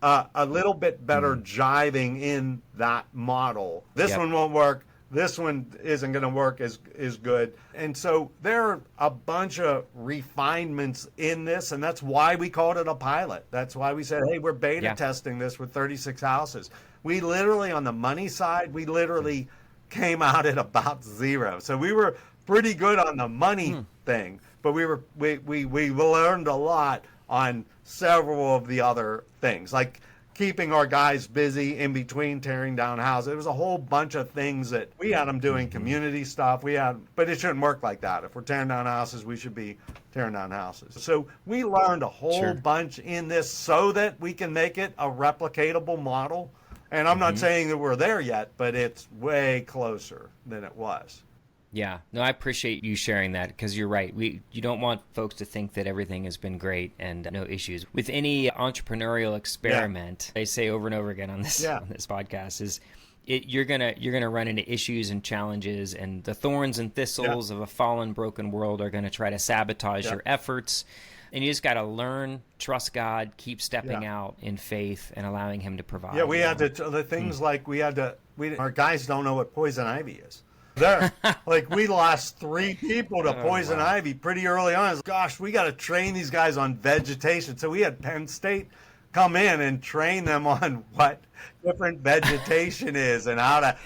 a little bit better jiving in that model. This one won't work. This one isn't going to work as good. And so there are a bunch of refinements in this, and that's why we called it a pilot. That's why we said, hey, we're beta testing this with 36 houses. We literally, on the money side, we literally came out at about zero. So we were pretty good on the money thing, but we learned a lot on several of the other things, like keeping our guys busy in between tearing down houses. It was a whole bunch of things that we had them doing, community stuff. But it shouldn't work like that. If we're tearing down houses, we should be tearing down houses. So we learned a whole bunch in this so that we can make it a replicatable model. And I'm not saying that we're there yet, but it's way closer than it was.
Yeah, no, I appreciate you sharing that because you're right. You don't want folks to think that everything has been great and no issues. With any entrepreneurial experiment, I say over and over again on this podcast is you're gonna run into issues and challenges, and the thorns and thistles of a fallen, broken world are gonna try to sabotage your efforts. And you just got to learn, trust God, keep stepping out in faith and allowing Him to provide.
Yeah, we had to, the things like our guys don't know what poison ivy is. Like we lost 3 people to poison ivy pretty early on. Gosh, we got to train these guys on vegetation. So we had Penn State come in and train them on what different vegetation is and how to.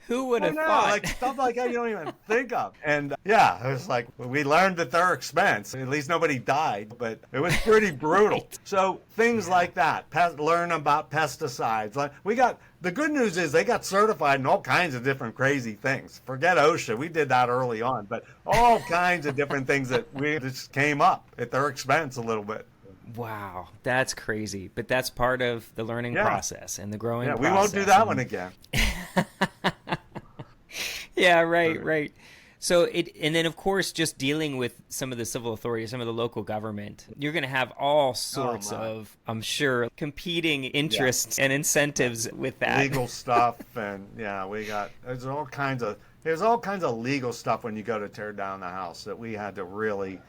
Who would have thought?
Like stuff like that you don't even think of. And yeah, it was like we learned at their expense. At least nobody died, but it was pretty brutal. So things like that. Learn about pesticides. Like the good news is they got certified in all kinds of different crazy things. Forget OSHA. We did that early on, but all kinds of different things that we just came up at their expense a little bit.
Wow, that's crazy. But that's part of the learning process and the growing process.
Yeah, we won't do that one again.
Yeah, right. So and then of course, just dealing with some of the civil authorities, some of the local government, you're going to have all sorts of, I'm sure, competing interests and incentives with that.
Legal stuff, and there's all kinds of legal stuff when you go to tear down the house that we had to really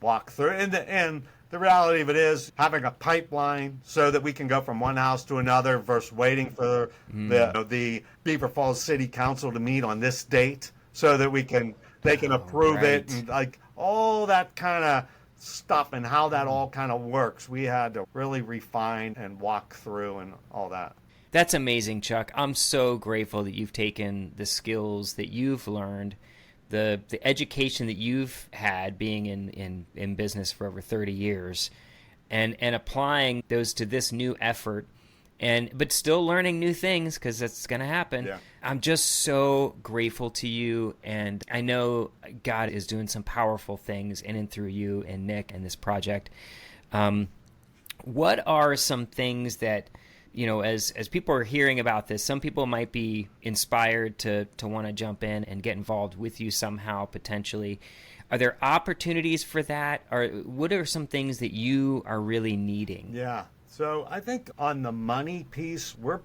walk through. And the reality of it is having a pipeline so that we can go from one house to another versus waiting for the Beaver Falls City Council to meet on this date so that they can approve it, and like all that kind of stuff and how that all kind of works. We had to really refine and walk through and all that.
That's amazing, Chuck. I'm so grateful that you've taken the skills that you've learned, the education that you've had being in business for over 30 years and applying those to this new effort, but still learning new things because that's going to happen. Yeah. I'm just so grateful to you, and I know God is doing some powerful things in and through you and Nick and this project. What are some things that, as people are hearing about this, some people might be inspired to want to jump in and get involved with you somehow, potentially. Are there opportunities for that? Or what are some things that you are really needing?
Yeah. So I think on the money piece, we're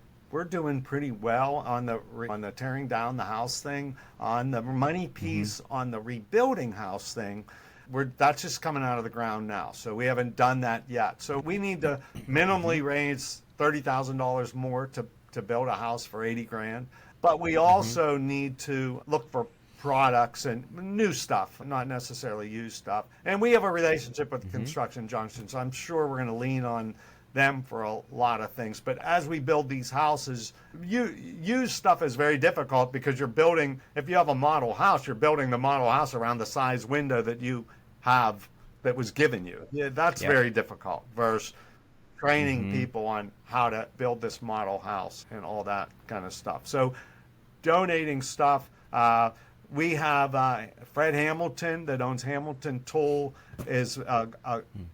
doing pretty well on the tearing down the house thing. On the money piece, on the rebuilding house thing, that's just coming out of the ground now. So we haven't done that yet. So we need to minimally raise $30,000 more to build a house for $80,000. But we also need to look for products and new stuff, not necessarily used stuff. And we have a relationship with Construction Junction, so I'm sure we're going to lean on them for a lot of things. But as we build these houses, used stuff is very difficult because you're building, if you have a model house, you're building the model house around the size window that you have that was given you. Yeah, that's very difficult versus training people on how to build this model house and all that kind of stuff. So donating stuff. We have Fred Hamilton that owns Hamilton Tool, is an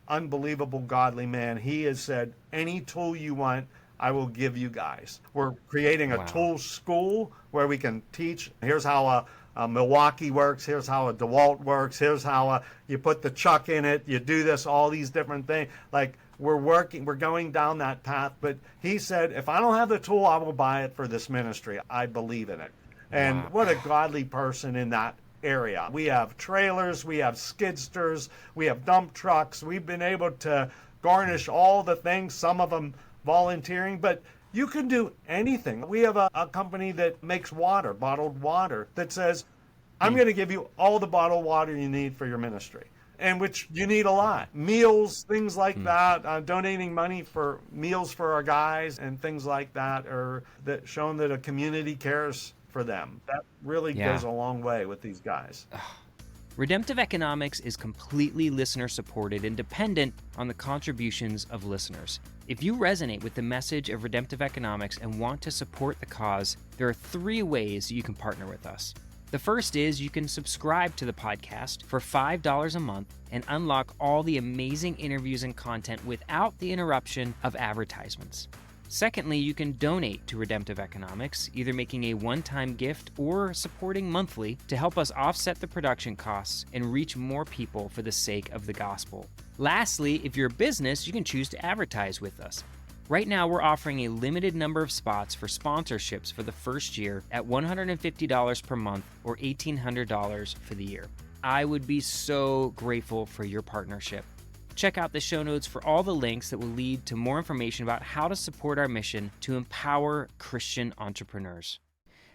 unbelievable godly man. He has said, any tool you want, I will give you guys. We're creating a tool school where we can teach. Here's how a Milwaukee works. Here's how a DeWalt works. Here's how you put the chuck in it. You do this, all these different things. Like, we're going down that path. But he said, if I don't have the tool, I will buy it for this ministry. I believe in it. And what a godly person in that area. We have trailers, we have skidsters, we have dump trucks. We've been able to garnish all the things, some of them volunteering, but you can do anything. We have a company that makes water, bottled water, that says, I'm going to give you all the bottled water you need for your ministry, and which you need a lot. Meals, things like that, donating money for meals for our guys and things like that, or that showing that a community cares for them. That really goes a long way with these guys.
Redemptive Economics is completely listener supported and dependent on the contributions of listeners. If you resonate with the message of Redemptive Economics and want to support the cause, there are 3 ways you can partner with us. The first is you can subscribe to the podcast for $5 a month and unlock all the amazing interviews and content without the interruption of advertisements. Secondly, you can donate to Redemptive Economics, either making a one-time gift or supporting monthly to help us offset the production costs and reach more people for the sake of the gospel. Lastly, if you're a business, you can choose to advertise with us. Right now, we're offering a limited number of spots for sponsorships for the first year at $150 per month or $1,800 for the year. I would be so grateful for your partnership. Check out the show notes for all the links that will lead to more information about how to support our mission to empower Christian entrepreneurs.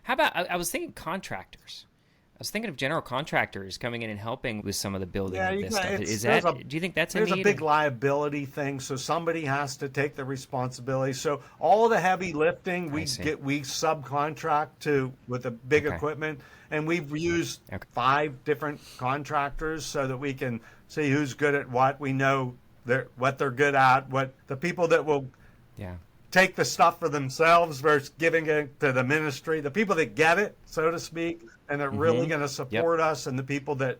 How about, I was thinking contractors. I was thinking of general contractors coming in and helping with some of the building of this stuff. Do you think that's a need?
There's a big liability thing, so somebody has to take the responsibility. So all the heavy lifting we subcontract to with the big equipment, and we've used 5 different contractors so that we can see who's good at what. We know what they're good at, what the people that will take the stuff for themselves versus giving it to the ministry, the people that get it, so to speak, and are really going to support us, and the people that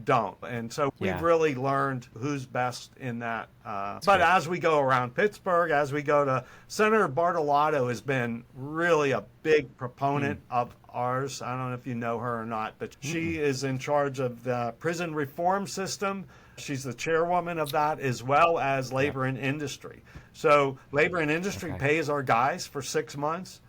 don't. And so we've really learned who's best in that. But as we go around Pittsburgh, as we go to, Senator Bartolotto has been really a big proponent of ours. I don't know if you know her or not, but she is in charge of the prison reform system. She's the chairwoman of that, as well as labor and industry. So labor and industry pays our guys for 6 months.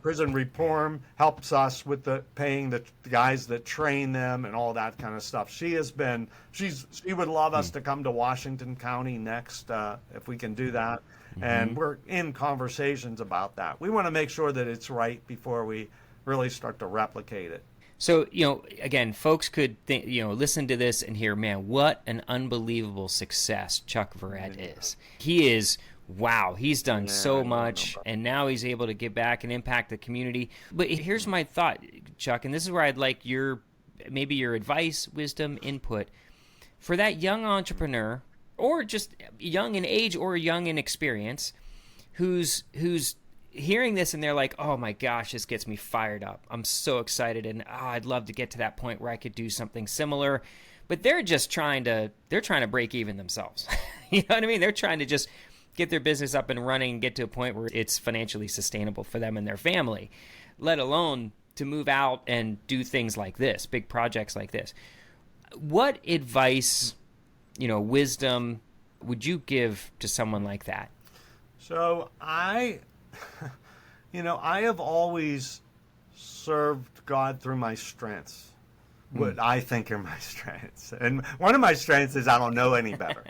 Prison reform helps us with paying the guys that train them and all that kind of stuff. She would love us to come to Washington County next, if we can do that. And we're in conversations about that. We want to make sure that it's right before we really start to replicate it.
So, again, folks could think, listen to this and hear, man, what an unbelievable success Chuck Verrett is. He is, wow, he's done so much, and now he's able to give back and impact the community. But here's my thought, Chuck, and this is where I'd like your advice, wisdom, input. For that young entrepreneur, or just young in age or young in experience, who's hearing this and they're like, oh my gosh, this gets me fired up. I'm so excited, and I'd love to get to that point where I could do something similar. But they're trying to break even themselves. You know what I mean? They're trying to just get their business up and running and get to a point where it's financially sustainable for them and their family, let alone to move out and do things like this, big projects like this. What advice, wisdom would you give to someone like that?
So I have always served God through my strengths, what I think are my strengths. And one of my strengths is I don't know any better.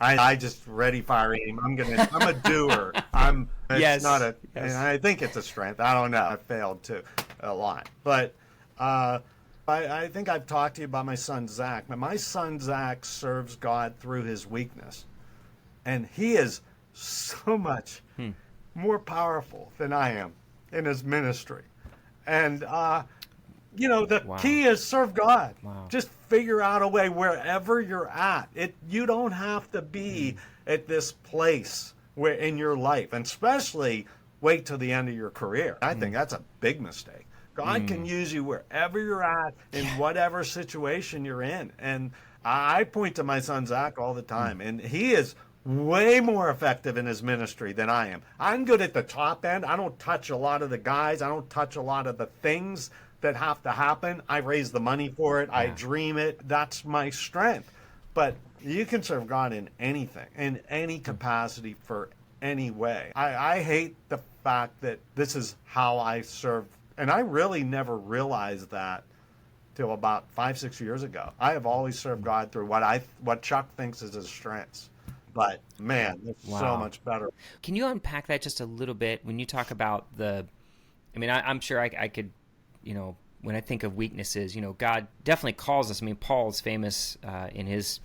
I just ready, fire, aim. I'm a doer. And I think it's a strength. I don't know. I failed too a lot. But I think I've talked to you about my son, Zach. But my son, Zach, serves God through his weakness. And he is so much more powerful than I am in his ministry. And The
Wow.
key is serve God.
Wow.
Just figure out a way wherever you're at. You don't have to be at this place where in your life, and especially wait till the end of your career. I think that's a big mistake. God can use you wherever you're at in whatever situation you're in. And I point to my son Zach all the time, and he is way more effective in his ministry than I am. I'm good at the top end. I don't touch a lot of the guys. I don't touch a lot of the things that have to happen. I raise the money for it. I dream it. That's my strength. But you can serve God in anything, in any capacity, for any way. I hate the fact that this is how I serve. And I really never realized that till about 5-6 years ago. I have always served God through what Chuck thinks is his strengths. But man, it's so much better.
Can you unpack that just a little bit when you talk about I'm sure I could, when I think of weaknesses, God definitely calls us. I mean, Paul's famous in his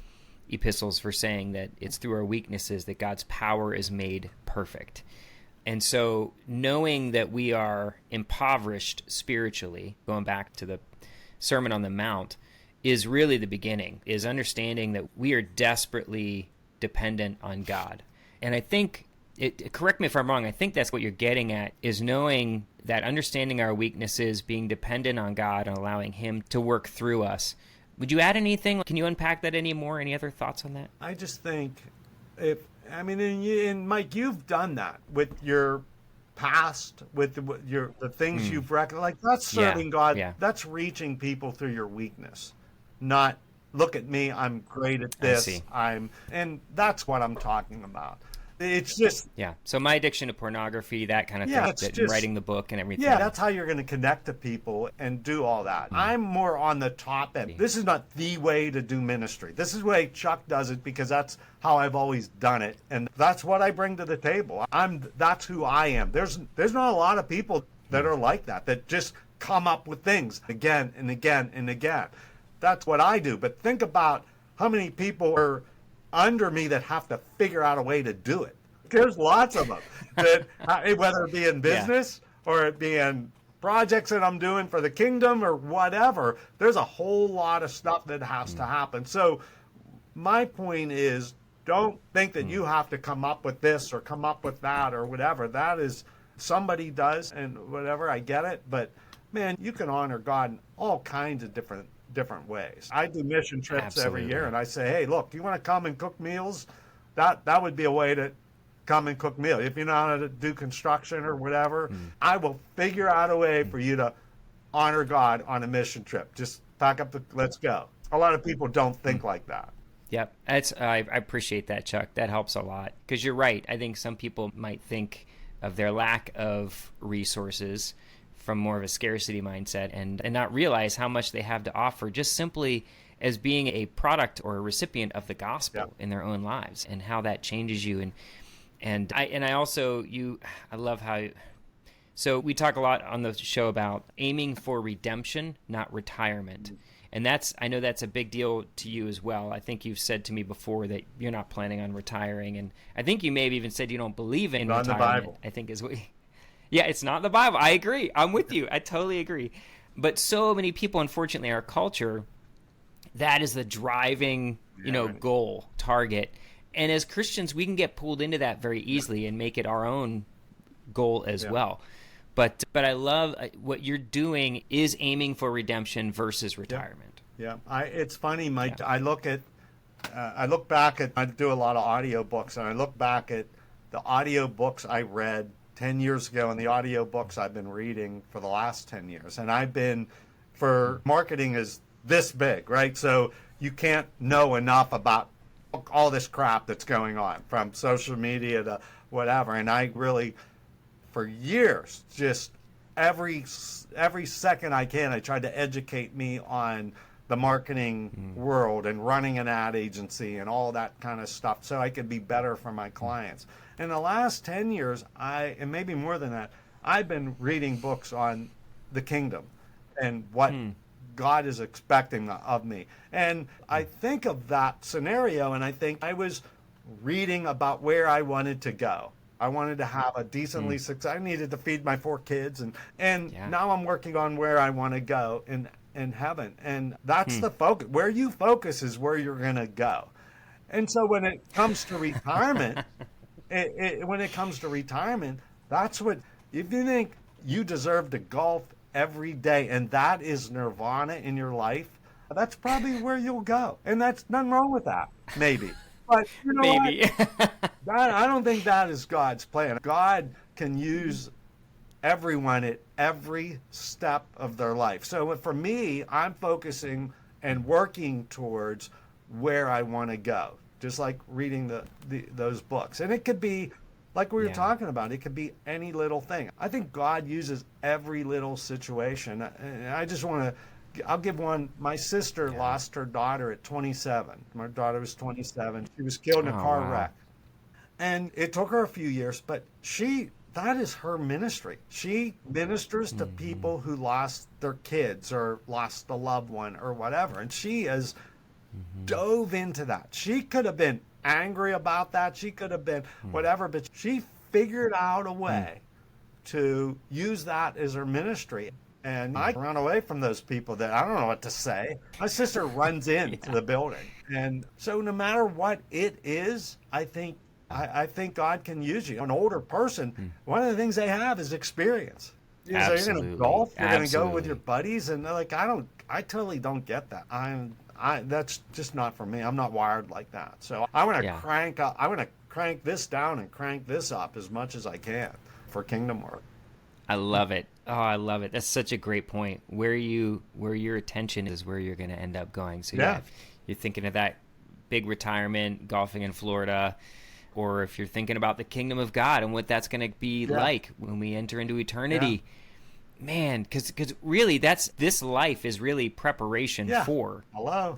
epistles for saying that it's through our weaknesses that God's power is made perfect. And so knowing that we are impoverished spiritually, going back to the Sermon on the Mount, is really the beginning, is understanding that we are desperately dependent on God. And I think, correct me if I'm wrong, I think that's what you're getting at, is knowing that understanding our weaknesses, being dependent on God and allowing Him to work through us. Would you add anything? Can you unpack that any more? Any other thoughts on that?
I just think and Mike, you've done that with your past, with the things you've recognized. Like, that's serving God.
Yeah.
That's reaching people through your weakness, not look at me, I'm great at this. And that's what I'm talking about. It's just
So my addiction to pornography, that kind of thing, writing the book and everything.
Yeah, that's how you're going to connect to people and do all that. I'm more on the top end. This is not the way to do ministry. This is the way Chuck does it because that's how I've always done it, and that's what I bring to the table. That's who I am. There's not a lot of people that are like that just come up with things again and again and again. That's what I do. But think about how many people are under me that have to figure out a way to do it. There's lots of them that, whether it be in business or it be in projects that I'm doing for the kingdom or whatever, there's a whole lot of stuff that has to happen. So my point is, don't think that you have to come up with this or come up with that or whatever. That is, somebody does, and whatever, I get it. But man, you can honor God in all kinds of different ways. I do mission trips every year, and I say, hey, look, you want to come and cook meals? That would be a way to come and cook meals. If you know how to do construction or whatever, I will figure out a way for you to honor God on a mission trip. Just pack up let's go. A lot of people don't think like that.
Yep. I appreciate that, Chuck. That helps a lot. Because you're right. I think some people might think of their lack of resources from more of a scarcity mindset and not realize how much they have to offer just simply as being a product or a recipient of the gospel in their own lives, and how that changes you. I love how, so we talk a lot on the show about aiming for redemption, not retirement. And I know that's a big deal to you as well. I think you've said to me before that you're not planning on retiring. And I think you may have even said you don't believe in retirement.
Not in the Bible.
I think is what yeah, it's not the Bible. I agree. I'm with you. I totally agree. But so many people, unfortunately, in our culture, that is the driving, goal, target. And as Christians, we can get pulled into that very easily and make it our own goal as well. But I love what you're doing is aiming for redemption versus retirement.
Yeah. It's funny, Mike. I look back at, I do a lot of audiobooks, and I look back at the audiobooks I read 10 years ago and the audiobooks I've been reading for the last 10 years. And for marketing is this big, right? So you can't know enough about all this crap that's going on, from social media to whatever. And I really, for years, just every second I can, I tried to educate me on the marketing world and running an ad agency and all that kind of stuff so I could be better for my clients. In the last 10 years, and maybe more than that, I've been reading books on the kingdom and what God is expecting of me. And I think of that scenario, and I think I was reading about where I wanted to go. I wanted to have a decently success. I needed to feed my 4 kids, and
Yeah.
now I'm working on where I want to go in heaven. And that's the focus. Where you focus is where you're going to go. And so when it comes to retirement, when it comes to retirement, that's what, if you think you deserve to golf every day and that is nirvana in your life, that's probably where you'll go. And that's nothing wrong with that, maybe. But you know
Maybe.
I don't think that is God's plan. God can use everyone at every step of their life. So for me, I'm focusing and working towards where I want to go, just like reading those books. And it could be, like we were talking about, it could be any little thing. I think God uses every little situation. And I just want to, I'll give one. My sister lost her daughter at 27. My daughter was 27. She was killed in a car wreck. And it took her a few years, but that is her ministry. She ministers to people who lost their kids or lost a loved one or whatever. And she has dove into that. She could have been angry about that. She could have been whatever, but she figured out a way to use that as her ministry. And I run away from those people that I don't know what to say. My sister runs into the building. And so no matter what it is, I think God can use you. An older person, one of the things they have is experience. So you're going to golf, you're going to go with your buddies, and they're like, I totally don't get that. That's just not for me. I'm not wired like that. So I want to crank this down and crank this up as much as I can for kingdom work.
I love it. Oh, I love it. That's such a great point. Where your attention is, where you're going to end up going. So if you're thinking of that big retirement, golfing in Florida, or if you're thinking about the kingdom of God and what that's going to be like when we enter into eternity, man, because really this life is really preparation for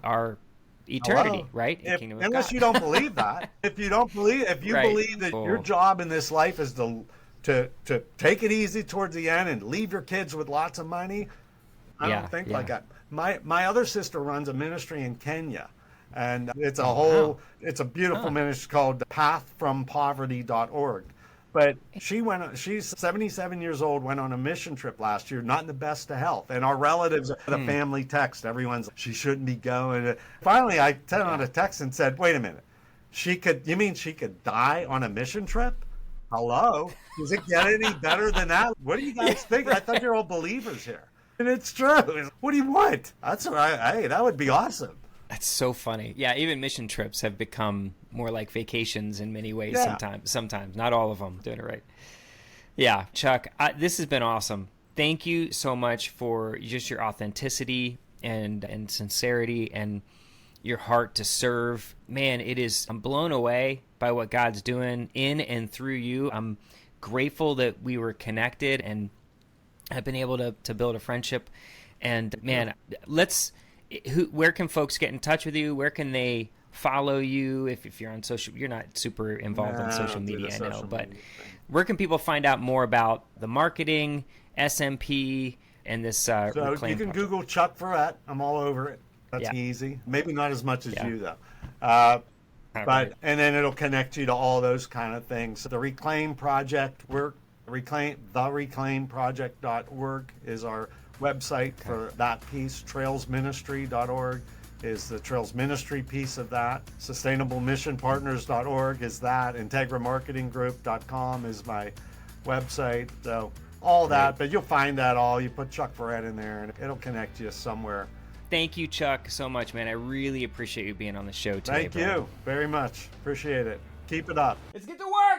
our eternity, right? Kingdom of
unless
God.
you don't believe that. If you believe that your job in this life is to take it easy towards the end and leave your kids with lots of money, I don't think like that. My other sister runs a ministry in Kenya. And it's it's a beautiful ministry called pathfrompoverty.org. But she's 77 years old, went on a mission trip last year, not in the best of health. And our relatives, the family text, everyone's, she shouldn't be going. Finally, I sent on a text and said, wait a minute, you mean she could die on a mission trip? Hello? Does it get any better than that? What do you guys think? I thought you're all believers here. And it's true. What do you want? That's right. Hey, that would be awesome.
That's so funny. Yeah, even mission trips have become more like vacations in many ways sometimes. Not all of them. Doing it right. Yeah, Chuck, this has been awesome. Thank you so much for just your authenticity and sincerity and your heart to serve. Man, I'm blown away by what God's doing in and through you. I'm grateful that we were connected and have been able to build a friendship. And man, where can folks get in touch with you? Where can they follow you? If you're on social, you're not super involved on social media, I know, but where can people find out more about the marketing, SMP, and this
so
reclaim
you can
project?
Google Chuck Verrett. I'm all over it. That's easy. Maybe not as much as you though. And then it'll connect you to all those kind of things. The Reclaim Project, thereclaimproject.org is our website for that piece. Trailsministry.org is the Trails Ministry piece of that. Sustainablemissionpartners.org is that. IntegraMarketingGroup.com is my website. So all that, but you'll find that all. You put Chuck Verrett in there and it'll connect you somewhere.
Thank you, Chuck, so much, man. I really appreciate you being on the show today.
Thank you very much. Appreciate it. Keep it up.
Let's get to work.